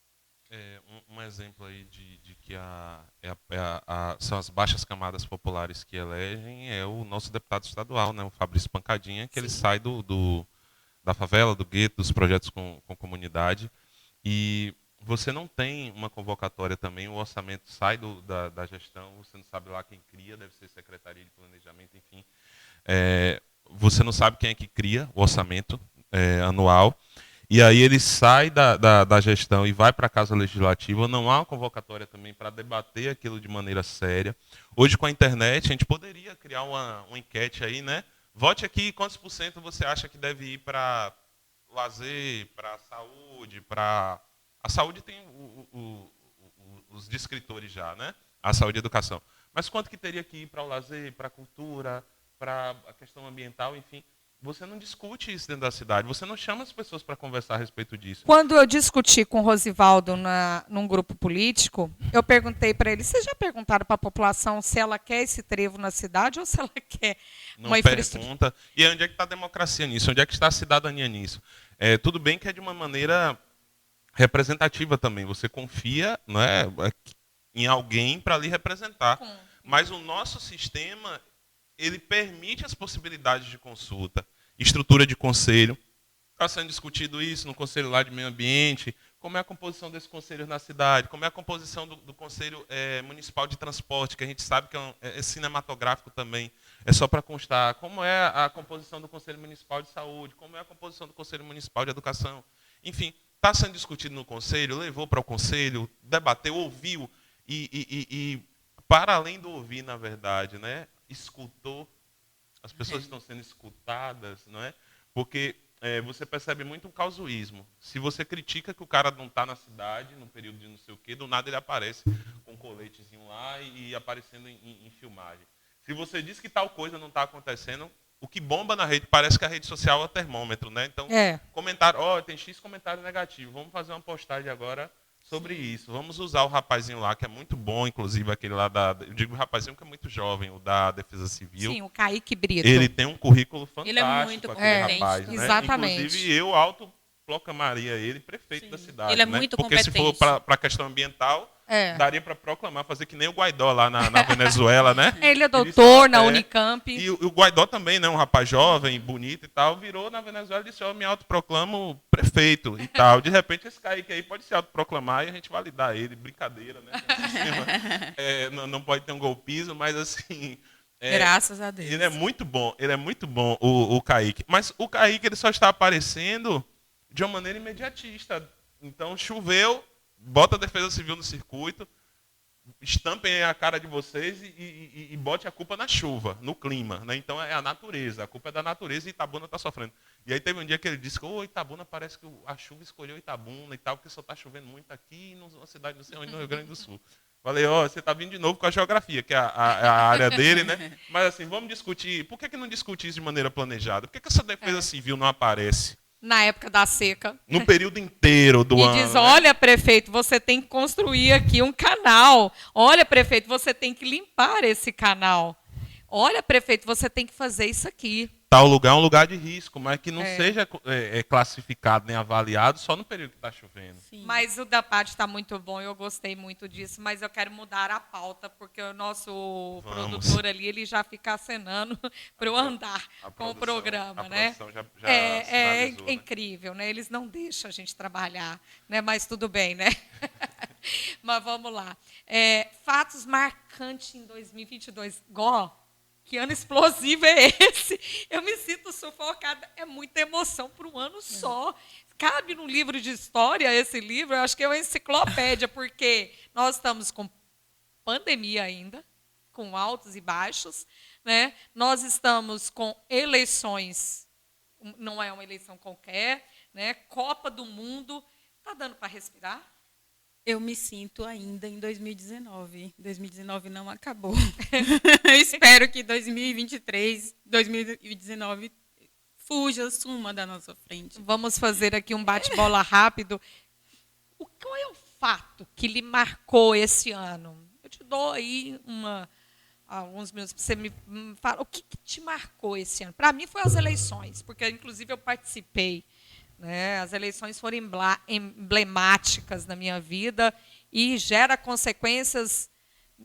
Um exemplo aí de que são as baixas camadas populares que elegem é o nosso deputado estadual, né, o Fabrício Pancadinha, que Sim. Ele sai da favela, do gueto, dos projetos com comunidade. E você não tem uma convocatória também, o orçamento sai da gestão, você não sabe lá quem cria, deve ser Secretaria de Planejamento, enfim. Você não sabe quem é que cria o orçamento anual. E aí ele sai da gestão e vai para a Casa Legislativa, não há uma convocatória também para debater aquilo de maneira séria. Hoje, com a internet, a gente poderia criar uma enquete aí, né? Vote aqui quantos % você acha que deve ir para lazer, para saúde, para... A saúde tem os descritores já, né? A saúde e a educação. Mas quanto que teria que ir para o lazer, para a cultura, para a questão ambiental, enfim... Você não discute isso dentro da cidade, você não chama as pessoas para conversar a respeito disso. Quando eu discuti com o Rosivaldo num grupo político, eu perguntei para ele, vocês já perguntaram para a população se ela quer esse trevo na cidade ou se ela quer uma infraestrutura? Pergunta. E onde é que está a democracia nisso? Onde é que está a cidadania nisso? Tudo bem que é de uma maneira representativa também. Você confia, não é, em alguém para lhe representar. Mas o nosso sistema... ele permite as possibilidades de consulta, estrutura de conselho. Está sendo discutido isso no Conselho lá de Meio Ambiente, como é a composição desse conselho na cidade, como é a composição do Conselho Municipal de Transporte, que a gente sabe que é cinematográfico também, é só para constar, como é a composição do Conselho Municipal de Saúde, como é a composição do Conselho Municipal de Educação. Enfim, está sendo discutido no Conselho, levou para o Conselho, debateu, ouviu, e para além do ouvir, na verdade, né, escutou, as pessoas estão sendo escutadas, não é? Porque você percebe muito um causuísmo. Se você critica que o cara não está na cidade, no período de não sei o quê, do nada ele aparece com um coletezinho lá e aparecendo em filmagem. Se você diz que tal coisa não está acontecendo, o que bomba na rede, parece que a rede social é o termômetro, né? Então, comentário, tem X comentário negativo, vamos fazer uma postagem agora sobre isso. Vamos usar o rapazinho lá, que é muito bom, inclusive aquele lá eu digo rapazinho que é muito jovem, o da Defesa Civil. Sim, o Kaique Brito. Ele tem um currículo fantástico, ele é muito aquele rapaz, né? Exatamente. Inclusive eu proclamaria ele prefeito da cidade. Ele é né? muito Porque competente. se for para a questão ambiental, daria para proclamar, fazer que nem o Guaidó lá na Venezuela, né? Ele é doutor na Unicamp. E o Guaidó também, né? Um rapaz jovem, bonito e tal, virou na Venezuela e disse, eu me autoproclamo prefeito e tal. De repente, esse Kaique aí pode se autoproclamar e a gente validar ele. Brincadeira, né? Não pode ter um golpismo, mas assim... Graças a Deus. Ele é muito bom, o Kaique. Mas o Kaique ele só está aparecendo de uma maneira imediatista. Então, choveu, bota a Defesa Civil no circuito, estampem a cara de vocês e bote a culpa na chuva, no clima. Né? Então, é a natureza, a culpa é da natureza e Itabuna está sofrendo. E aí teve um dia que ele disse que Itabuna parece que a chuva escolheu Itabuna e tal, porque só está chovendo muito aqui numa cidade não sei onde, no Rio Grande do Sul. Falei, você está vindo de novo com a geografia, que é a área dele, né? Mas assim, vamos discutir. Por que não discutir isso de maneira planejada? Por que essa defesa civil não aparece? Na época da seca. No período inteiro do ano. E diz, olha, prefeito, você tem que construir aqui um canal. Olha, prefeito, você tem que limpar esse canal. Olha, prefeito, você tem que fazer isso aqui. Tal lugar é um lugar de risco, mas que não seja classificado nem avaliado só no período que está chovendo. Sim. Mas o da parte está muito bom, eu gostei muito disso, mas eu quero mudar a pauta, porque o nosso produtor ali, ele já fica acenando para eu andar com o programa. Né? Já é sinalizou, incrível, né? Eles não deixam a gente trabalhar, né? Mas tudo bem, né? Mas vamos lá. Fatos marcantes em 2022. Que ano explosivo é esse? Eu me sinto sufocada. É muita emoção para um ano só. Cabe num livro de história esse livro? Eu acho que é uma enciclopédia, porque nós estamos com pandemia ainda, com altos e baixos. Né? Nós estamos com eleições, não é uma eleição qualquer, né? Copa do Mundo. Está dando para respirar? Eu me sinto ainda em 2019. 2019 não acabou. Espero que 2023, 2019 suma da nossa frente. Vamos fazer aqui um bate-bola rápido. Qual é o fato que lhe marcou esse ano? Eu te dou aí alguns minutos para você me falar. O que te marcou esse ano? Para mim foi as eleições, porque inclusive eu participei. Né? As eleições foram emblemáticas na minha vida e gera consequências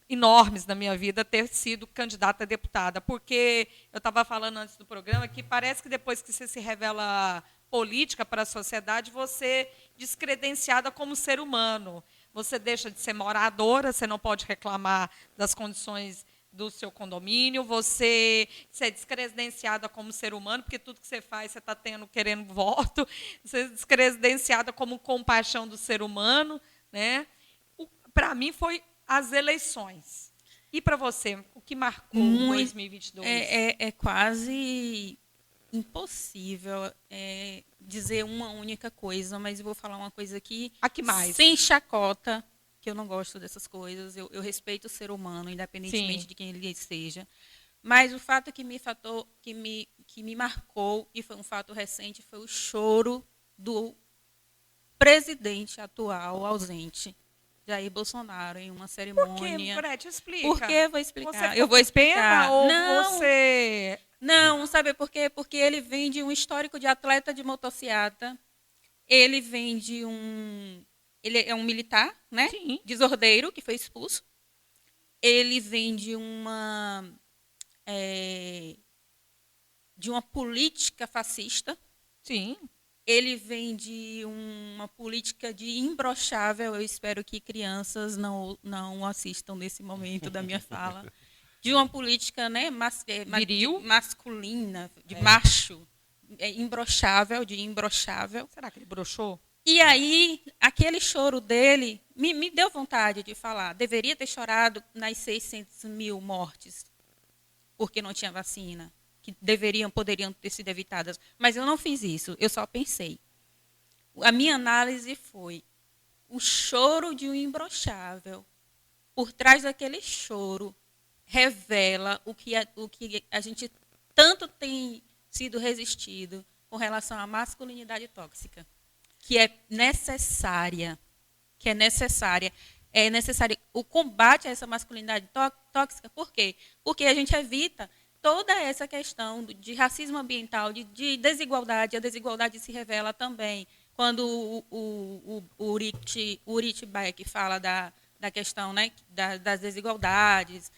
enormes na minha vida ter sido candidata a deputada, porque eu estava falando antes do programa que parece que depois que você se revela política para a sociedade, você é descredenciada como ser humano. Você deixa de ser moradora, você não pode reclamar das condições do seu condomínio, você é descredenciada como ser humano, porque tudo que você faz, você está querendo voto, você é descredenciada como compaixão do ser humano. Né? Para mim, foi as eleições. E para você, o que marcou 2022? É quase impossível dizer uma única coisa, mas eu vou falar uma coisa aqui que mais? Sem chacota, que eu não gosto dessas coisas. Eu respeito o ser humano, independentemente Sim. de quem ele seja. Mas o fato que me marcou, e foi um fato recente, foi o choro do presidente atual ausente, Jair Bolsonaro, em uma cerimônia. Por quê, Brete? Explica. Por que? Vou explicar. Eu vou explicar. Ou não, você... Não, sabe por quê? Porque ele vem de um histórico de atleta de motociata. Ele vem de um... Ele é um militar, né? Sim. Desordeiro, que foi expulso. Ele vem de uma política fascista. Sim. Ele vem de uma política de imbrochável. Eu espero que crianças não assistam nesse momento da minha fala. De uma política, né, viril, masculina, de macho, imbrochável, de imbrochável. Será que ele broxou? E aí, aquele choro dele me deu vontade de falar. Deveria ter chorado nas 600 mil mortes, porque não tinha vacina, que poderiam ter sido evitadas. Mas eu não fiz isso, eu só pensei. A minha análise foi o choro de um imbrochável. Por trás daquele choro, revela o que a gente tanto tem sido resistido com relação à masculinidade tóxica. Que é necessária. É necessário o combate a essa masculinidade tóxica. Por quê? Porque a gente evita toda essa questão de racismo ambiental, de desigualdade. A desigualdade se revela também quando o Ulrich Beck fala da da questão, né, das desigualdades,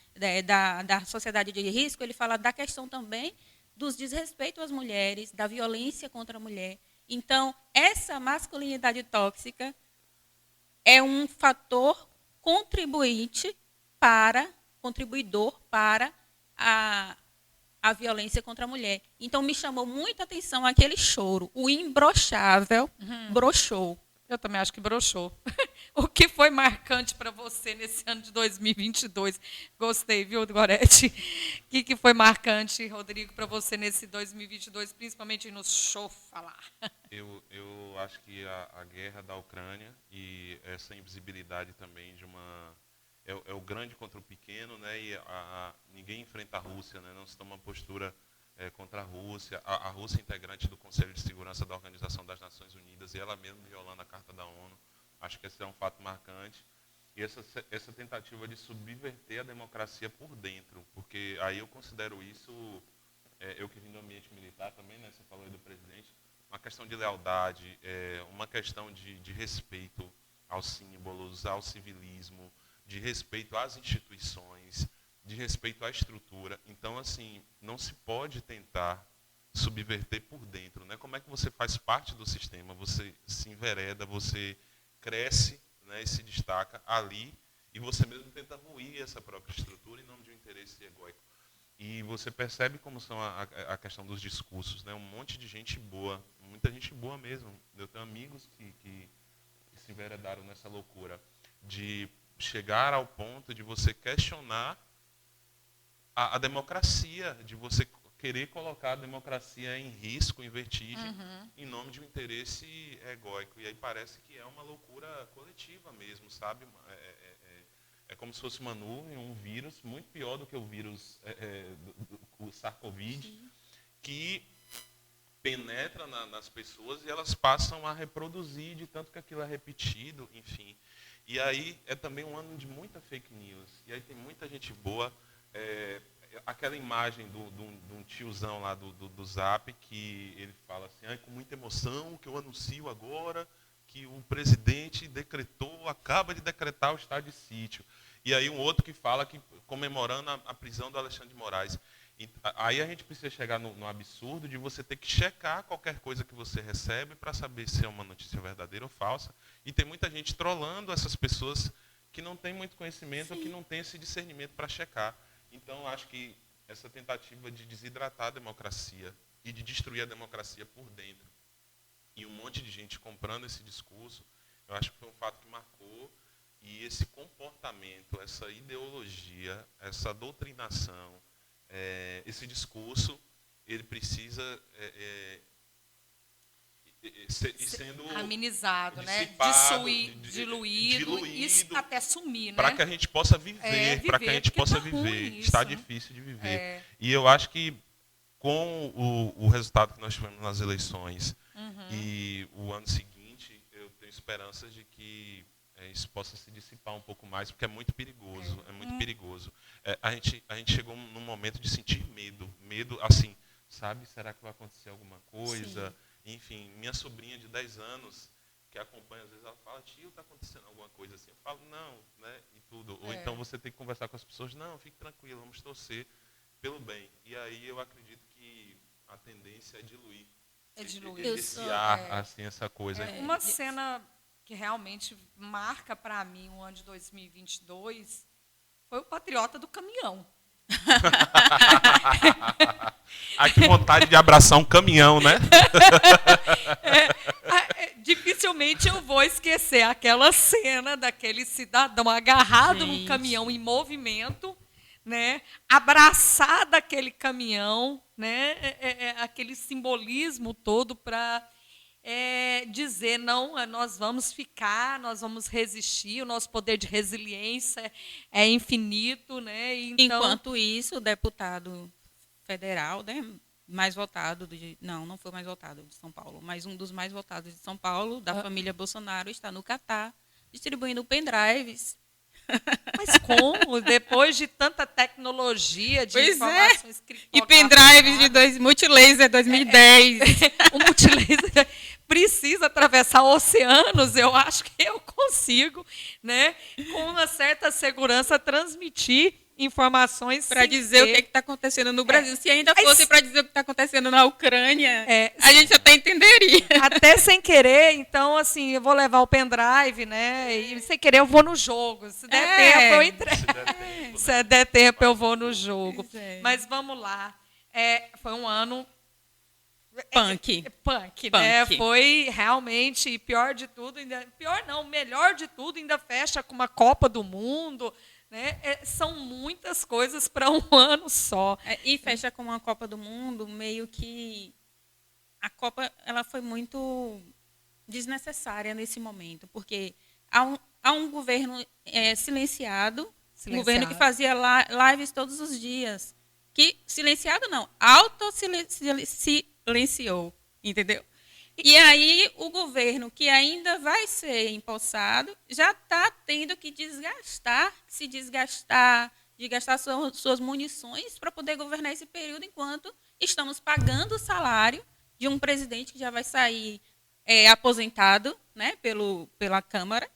da sociedade de risco, ele fala da questão também dos desrespeitos às mulheres, da violência contra a mulher. Então, essa masculinidade tóxica é um fator contribuidor para a violência contra a mulher. Então, me chamou muita atenção aquele choro. O imbrochável broxou. Eu também acho que broxou. O que foi marcante para você nesse ano de 2022? Gostei, viu, Gorete? O que foi marcante, Rodrigo, para você nesse 2022, principalmente no show falar? Eu acho que a guerra da Ucrânia e essa invisibilidade também de uma... É o grande contra o pequeno, né? E ninguém enfrenta a Rússia, né? Não se toma postura contra a Rússia. A Rússia é integrante do Conselho de Segurança da Organização das Nações Unidas e ela mesma violando a Carta da ONU. Acho que esse é um fato marcante. E essa tentativa de subverter a democracia por dentro, porque aí eu considero isso, eu que vim do ambiente militar também, né? Você falou aí do presidente, uma questão de lealdade, uma questão de respeito aos símbolos, ao civilismo, de respeito às instituições, de respeito à estrutura. Então, assim, não se pode tentar subverter por dentro, né? Como é que você faz parte do sistema, você se envereda, você cresce, né, e se destaca ali, e você mesmo tenta ruir essa própria estrutura em nome de um interesse egóico. E você percebe como são a questão dos discursos, né? Um monte de gente boa, muita gente boa mesmo. Eu tenho amigos que se enveredaram nessa loucura de chegar ao ponto de você questionar a democracia, de você querer colocar a democracia em risco, em vertigem, em nome de um interesse egóico. E aí parece que é uma loucura coletiva mesmo, sabe? É como se fosse uma nuvem, um vírus, muito pior do que o vírus o SARS-CoV, que penetra nas pessoas e elas passam a reproduzir de tanto que aquilo é repetido, enfim. E aí é também um ano de muita fake news. E aí tem muita gente boa. Aquela imagem de um tiozão lá do Zap, que ele fala assim, com muita emoção, que eu anuncio agora que o presidente acaba de decretar o estado de sítio. E aí um outro que fala que comemorando a prisão do Alexandre de Moraes. E, aí a gente precisa chegar no absurdo de você ter que checar qualquer coisa que você recebe para saber se é uma notícia verdadeira ou falsa. E tem muita gente trollando essas pessoas que não têm muito conhecimento ou que não têm esse discernimento para checar. Então, acho que essa tentativa de desidratar a democracia e de destruir a democracia por dentro, e um monte de gente comprando esse discurso, eu acho que foi um fato que marcou, e esse comportamento, essa ideologia, essa doutrinação, esse discurso, ele precisa sendo amenizado, né? Diluído e até sumir, né? Para que a gente possa viver, para que a gente possa viver. Está difícil de viver. E eu acho que com o resultado que nós tivemos nas eleições e o ano seguinte, eu tenho esperanças de que isso possa se dissipar um pouco mais, porque é muito perigoso, perigoso. A gente chegou num momento de sentir medo assim, sabe, será que vai acontecer alguma coisa? Sim. Enfim, minha sobrinha de 10 anos, que acompanha, às vezes ela fala, tio, está acontecendo alguma coisa assim? Eu falo, não, né, e tudo. Ou então você tem que conversar com as pessoas, não, fique tranquilo, vamos torcer pelo bem. E aí eu acredito que a tendência é diluir. Esse ar, assim, essa coisa. Uma cena que realmente marca para mim o ano de 2022 foi o Patriota do Caminhão. Que vontade de abraçar um caminhão, né? Dificilmente eu vou esquecer aquela cena daquele cidadão agarrado num caminhão em movimento, né? Abraçado aquele caminhão, né? Aquele simbolismo todo para dizer, não, nós vamos ficar, nós vamos resistir, o nosso poder de resiliência é infinito, né? Então, enquanto isso, o deputado federal, né, mais votado, não foi mais votado de São Paulo, mas um dos mais votados de São Paulo, da família Bolsonaro, está no Catar, distribuindo pendrives Mas como? Depois de tanta tecnologia, de Pois é. informações E pendrives de Multilaser 2010. o multilaser precisa atravessar oceanos, eu acho que eu consigo, né, com uma certa segurança, transmitir informações Para sem dizer o ter- que está acontecendo no Brasil. Se ainda fosse para dizer o que está acontecendo na Ucrânia, É, a gente até entenderia. até sem querer, então, assim, eu vou levar o pendrive, né, e sem querer eu vou no jogo. Se der É. tempo, eu entrego. Se der tempo, Se der tempo, eu vou no jogo. Pois é. Mas vamos lá. Foi um ano Punk. né? Punk. Foi realmente, e pior de tudo, pior não, melhor de tudo, ainda fecha com uma Copa do Mundo, né? São muitas coisas para um ano só. E fecha com uma Copa do Mundo, meio que a Copa ela foi muito desnecessária nesse momento, porque há um governo silenciado, um governo que fazia lives todos os dias, que silenciado não, silenciou, entendeu? E aí o governo que ainda vai ser empossado já está tendo que se desgastar, de gastar suas munições para poder governar esse período, enquanto estamos pagando o salário de um presidente que já vai sair aposentado, né, pela Câmara.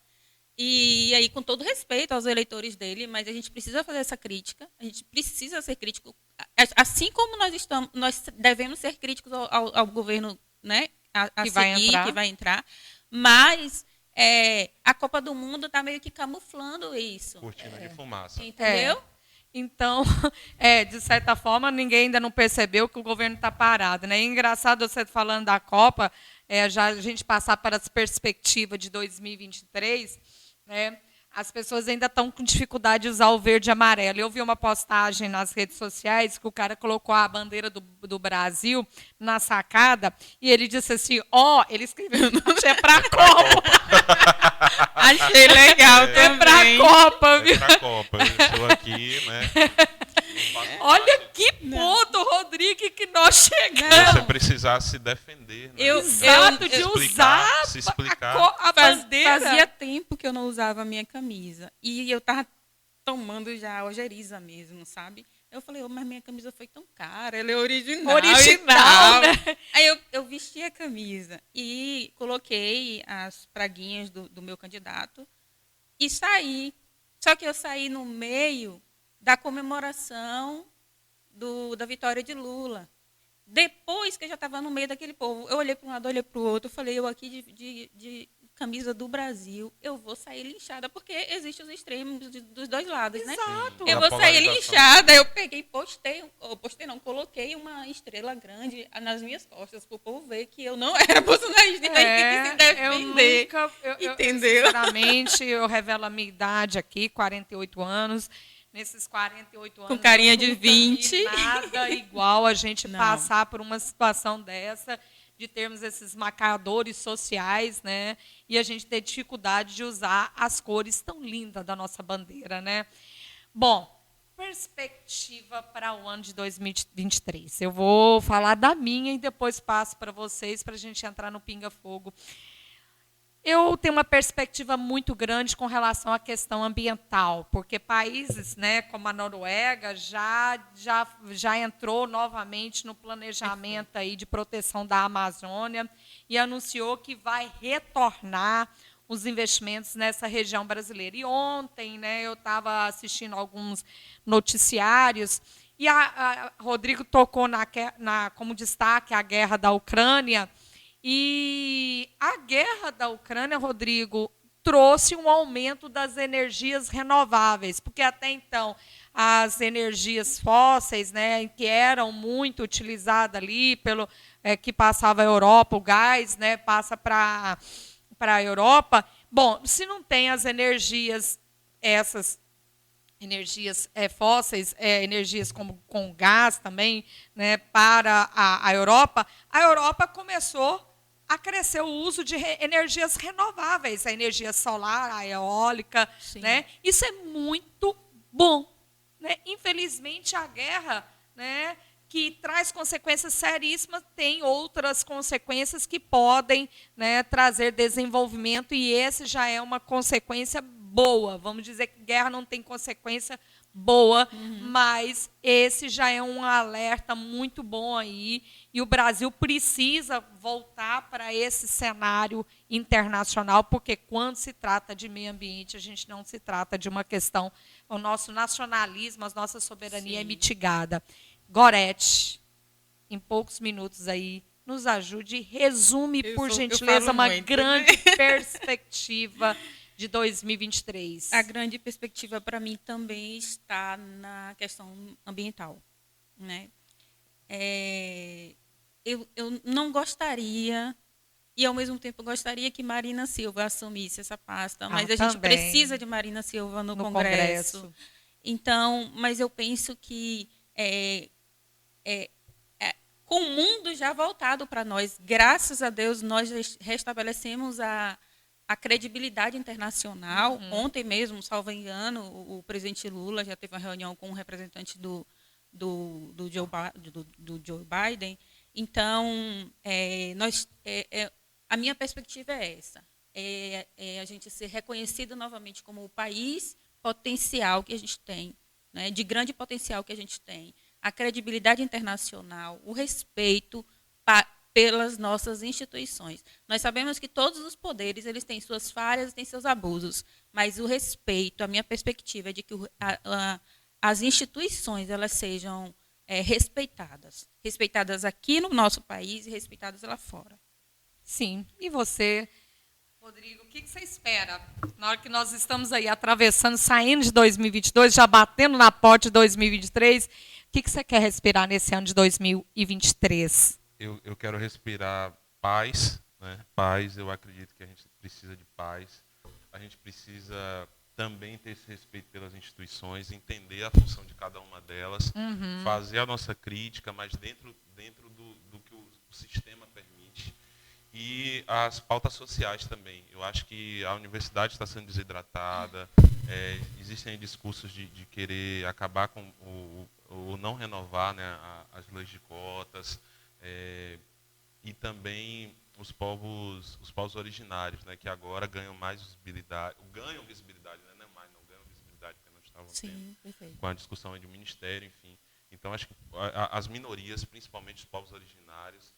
E aí, com todo respeito aos eleitores dele, mas a gente precisa fazer essa crítica, a gente precisa ser crítico, assim como nós devemos ser críticos ao governo, né, Que vai entrar, mas a Copa do Mundo está meio que camuflando isso. Cortina de fumaça. Entendeu? Então, de certa forma, ninguém ainda não percebeu que o governo está parado, né? E engraçado você falando da Copa, já a gente passar para as perspectivas de 2023, né? As pessoas ainda estão com dificuldade de usar o verde e amarelo. Eu vi uma postagem nas redes sociais que o cara colocou a bandeira do Brasil na sacada e ele disse assim, ele escreveu, é para a Copa. Achei legal É para a também. Copa, viu? É pra Copa. Eu estou aqui, né? Olha que ponto, Rodrigo, que nós chegamos. Você precisar se defender, né? Exato, de usar se explicar. a bandeira. Fazia tempo que eu não usava a minha camisa. E eu estava tomando já ojeriza mesmo, sabe? Eu falei, mas minha camisa foi tão cara, ela é original. Original, né? Aí eu vesti a camisa e coloquei as praguinhas do meu candidato e saí. Só que eu saí no meio da comemoração da vitória de Lula. Depois que eu já estava no meio daquele povo, eu olhei para um lado, olhei para o outro, falei, eu aqui de camisa do Brasil, eu vou sair linchada, porque existem os extremos dos dois lados, né? Exato. Eu A vou sair polarização. linchada, eu peguei, coloquei uma estrela grande nas minhas costas, para o povo ver que eu não era bolsonarista, então a gente tem que se defender. Entendeu? Sinceramente, eu revelo a minha idade aqui, 48 anos. Nesses 48 anos, Com carinha eu de nunca 20. vi nada igual a gente Não. passar por uma situação dessa, de termos esses marcadores sociais, né? E a gente ter dificuldade de usar as cores tão lindas da nossa bandeira, né? Bom, perspectiva para o ano de 2023. Eu vou falar da minha e depois passo para vocês, para a gente entrar no pinga-fogo. Eu tenho uma perspectiva muito grande com relação à questão ambiental, porque países, né, como a Noruega já entrou novamente no planejamento aí de proteção da Amazônia e anunciou que vai retornar os investimentos nessa região brasileira. E ontem, né, eu estava assistindo alguns noticiários e a Rodrigo tocou como destaque a guerra da Ucrânia. E a guerra da Ucrânia, Rodrigo, trouxe um aumento das energias renováveis, porque até então as energias fósseis, né, que eram muito utilizadas ali que passava a Europa, o gás, né, passa para a Europa. Bom, se não tem as energias, essas energias fósseis, energias como com gás também, né, para a Europa começou a crescer o uso de energias renováveis, a energia solar, a eólica, né? Isso é muito bom, né? Infelizmente, a guerra, né, que traz consequências seríssimas, tem outras consequências que podem, né, trazer desenvolvimento, e esse já é uma consequência boa. Vamos dizer que guerra não tem consequência boa, mas esse já é um alerta muito bom aí. E o Brasil precisa voltar para esse cenário internacional, porque quando se trata de meio ambiente, a gente não se trata de uma questão, o nosso nacionalismo, a nossa soberania é mitigada. Gorete, em poucos minutos aí, nos ajude e resume, por gentileza, uma grande perspectiva de 2023. A grande perspectiva para mim também está na questão ambiental, né? Eu não gostaria, e ao mesmo tempo gostaria que Marina Silva assumisse essa pasta, mas a gente precisa de Marina Silva no Congresso. Então, mas eu penso que com o mundo já voltado para nós, graças a Deus, nós restabelecemos a credibilidade internacional. Ontem mesmo, salvo engano, o presidente Lula já teve uma reunião com um representante do Joe Biden. Então, a minha perspectiva é essa, a gente ser reconhecido novamente como o país potencial que a gente tem, né, de grande potencial que a gente tem, a credibilidade internacional, o respeito pelas nossas instituições. Nós sabemos que todos os poderes eles têm suas falhas, têm seus abusos, mas o respeito, a minha perspectiva é de que as instituições elas sejam respeitadas aqui no nosso país e respeitadas lá fora. Sim. E você, Rodrigo, o que você espera na hora que nós estamos aí atravessando, saindo de 2022, já batendo na porta de 2023? O que você quer respirar nesse ano de 2023? Eu quero respirar paz, né? Paz, eu acredito que a gente precisa de paz. A gente precisa também ter esse respeito pelas instituições, entender a função de cada uma delas, fazer a nossa crítica, mas dentro do que o sistema permite. E as pautas sociais também. Eu acho que a universidade está sendo desidratada, existem discursos de querer acabar com o não renovar, né, as leis de cotas, e também os povos originários, né, que agora ganham mais visibilidade, ganham visibilidade, né, não ganham visibilidade, porque não estavam tendo, com a discussão aí do ministério, enfim. Então, acho que as minorias, principalmente os povos originários,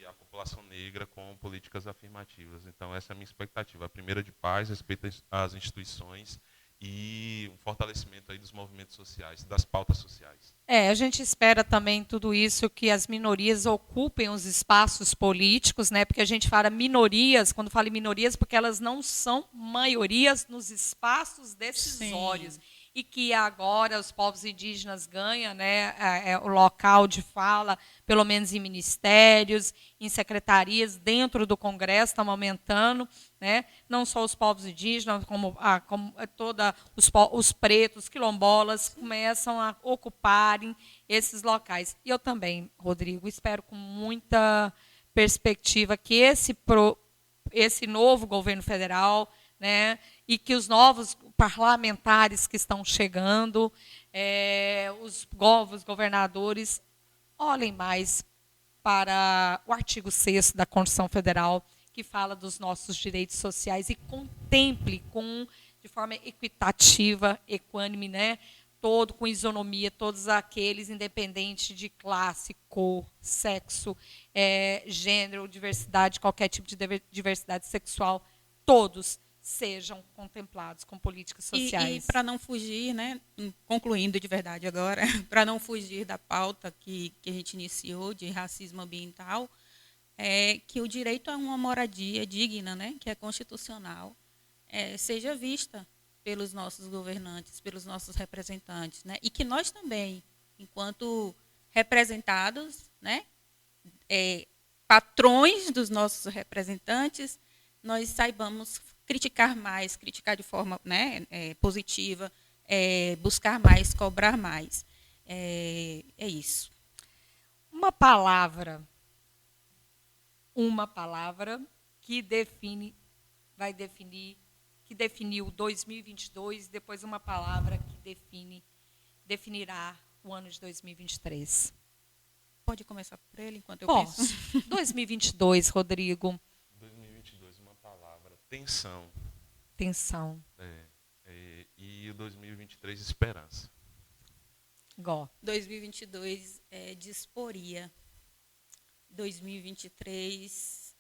a população negra com políticas afirmativas. Então, essa é a minha expectativa. A primeira de paz, respeito às instituições e um fortalecimento aí dos movimentos sociais, das pautas sociais. A gente espera também tudo isso, que as minorias ocupem os espaços políticos, né? Porque a gente fala minorias, quando fala em minorias, porque elas não são maiorias nos espaços decisórios. Sim. E que agora os povos indígenas ganham, né, o local de fala, pelo menos em ministérios, em secretarias, dentro do Congresso, estamos aumentando, né, não só os povos indígenas, como todos os pretos, quilombolas, começam a ocuparem esses locais. E eu também, Rodrigo, espero com muita perspectiva que esse novo governo federal, né, e que os novos parlamentares que estão chegando, os novos governadores, olhem mais para o artigo 6º da Constituição Federal, que fala dos nossos direitos sociais, e contemple de forma equitativa, equânime, né, com isonomia, todos aqueles, independente de classe, cor, sexo, gênero, diversidade, qualquer tipo de diversidade sexual, todos sejam contemplados com políticas sociais. E para não fugir, né, concluindo de verdade agora, para não fugir da pauta que a gente iniciou de racismo ambiental, que o direito a uma moradia digna, né, que é constitucional, seja vista pelos nossos governantes, pelos nossos representantes, né, e que nós também, enquanto representados, né, patrões dos nossos representantes, nós saibamos criticar mais, criticar de forma, né, positiva, buscar mais, cobrar mais. É isso. Uma palavra que definiu 2022, depois uma palavra que definirá o ano de 2023. Pode começar por ele enquanto eu Posso. penso? 2022, Rodrigo. Tensão. atenção. E o 2023, esperança. Gó. 2022 é disporia. 2023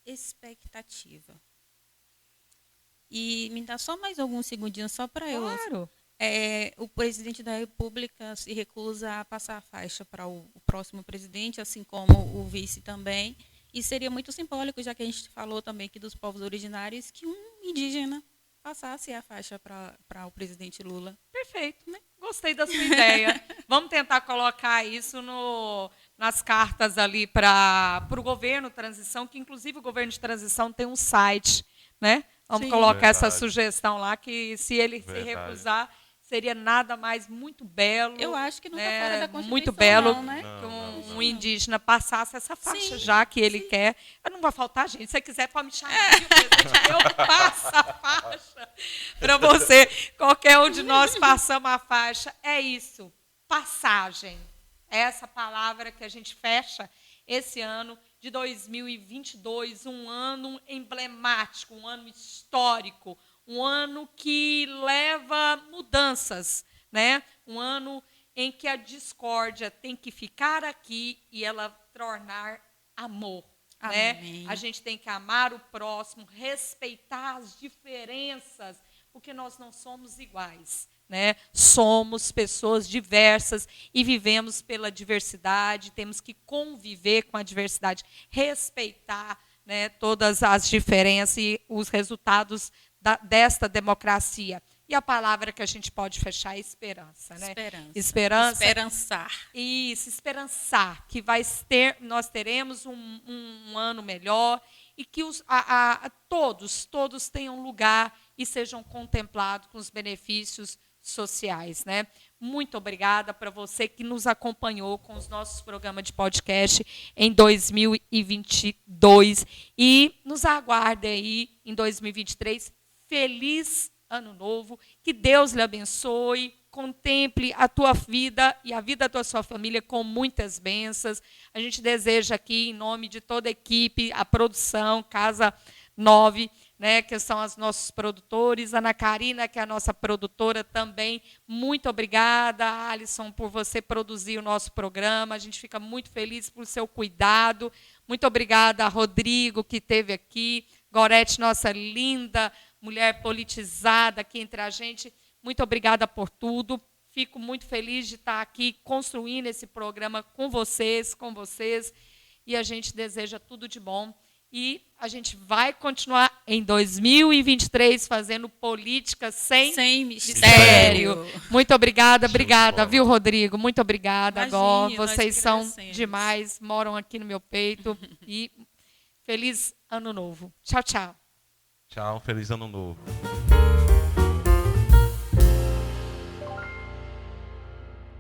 expectativa. E me dá só mais alguns segundinhos só para eu. Claro. O presidente da República se recusa a passar a faixa para o próximo presidente, assim como o vice também. E seria muito simbólico, já que a gente falou também aqui dos povos originários, que um indígena passasse a faixa para o presidente Lula. Perfeito, né? Gostei da sua ideia. Vamos tentar colocar isso nas cartas ali para o governo transição, que inclusive o governo de transição tem um site, né? Vamos colocar essa sugestão lá, que se ele se recusar, seria nada mais muito belo. Eu acho que não está fora da Constituição, muito belo, não, né? Que um indígena passasse essa faixa, já que ele quer. Não vai faltar, gente. Se você quiser, pode me chamar. Eu passo a faixa para você. Qualquer um de nós passamos a faixa. É isso. Passagem. É essa palavra que a gente fecha esse ano de 2022, um ano emblemático, um ano histórico, um ano que leva mudanças, né? Um ano em que a discórdia tem que ficar aqui e ela tornar amor. Né? A gente tem que amar o próximo, respeitar as diferenças, porque nós não somos iguais. Né? Somos pessoas diversas e vivemos pela diversidade, temos que conviver com a diversidade, respeitar, né, todas as diferenças e os resultados desta democracia. E a palavra que a gente pode fechar é esperança. Né? Esperança. Esperançar. Isso, esperançar, que nós teremos um ano melhor e que todos tenham lugar e sejam contemplados com os benefícios sociais. Né? Muito obrigada para você que nos acompanhou com os nossos programas de podcast em 2022 e nos aguarde aí em 2023. Feliz Ano Novo, que Deus lhe abençoe, contemple a tua vida e a vida da sua família com muitas bênçãos. A gente deseja aqui, em nome de toda a equipe, a produção, Casa 9, né, que são os nossos produtores, Ana Karina, que é a nossa produtora também. Muito obrigada, Alisson, por você produzir o nosso programa. A gente fica muito feliz por seu cuidado. Muito obrigada a Rodrigo, que esteve aqui. Gorete, nossa linda mulher politizada aqui entre a gente. Muito obrigada por tudo. Fico muito feliz de estar aqui construindo esse programa com vocês. E a gente deseja tudo de bom. E a gente vai continuar em 2023 fazendo política sem mistério. Muito obrigada, viu, Rodrigo? Muito obrigada, agora. Vocês são demais, moram aqui no meu peito. E feliz Ano Novo. Tchau, tchau. Tchau, feliz Ano Novo.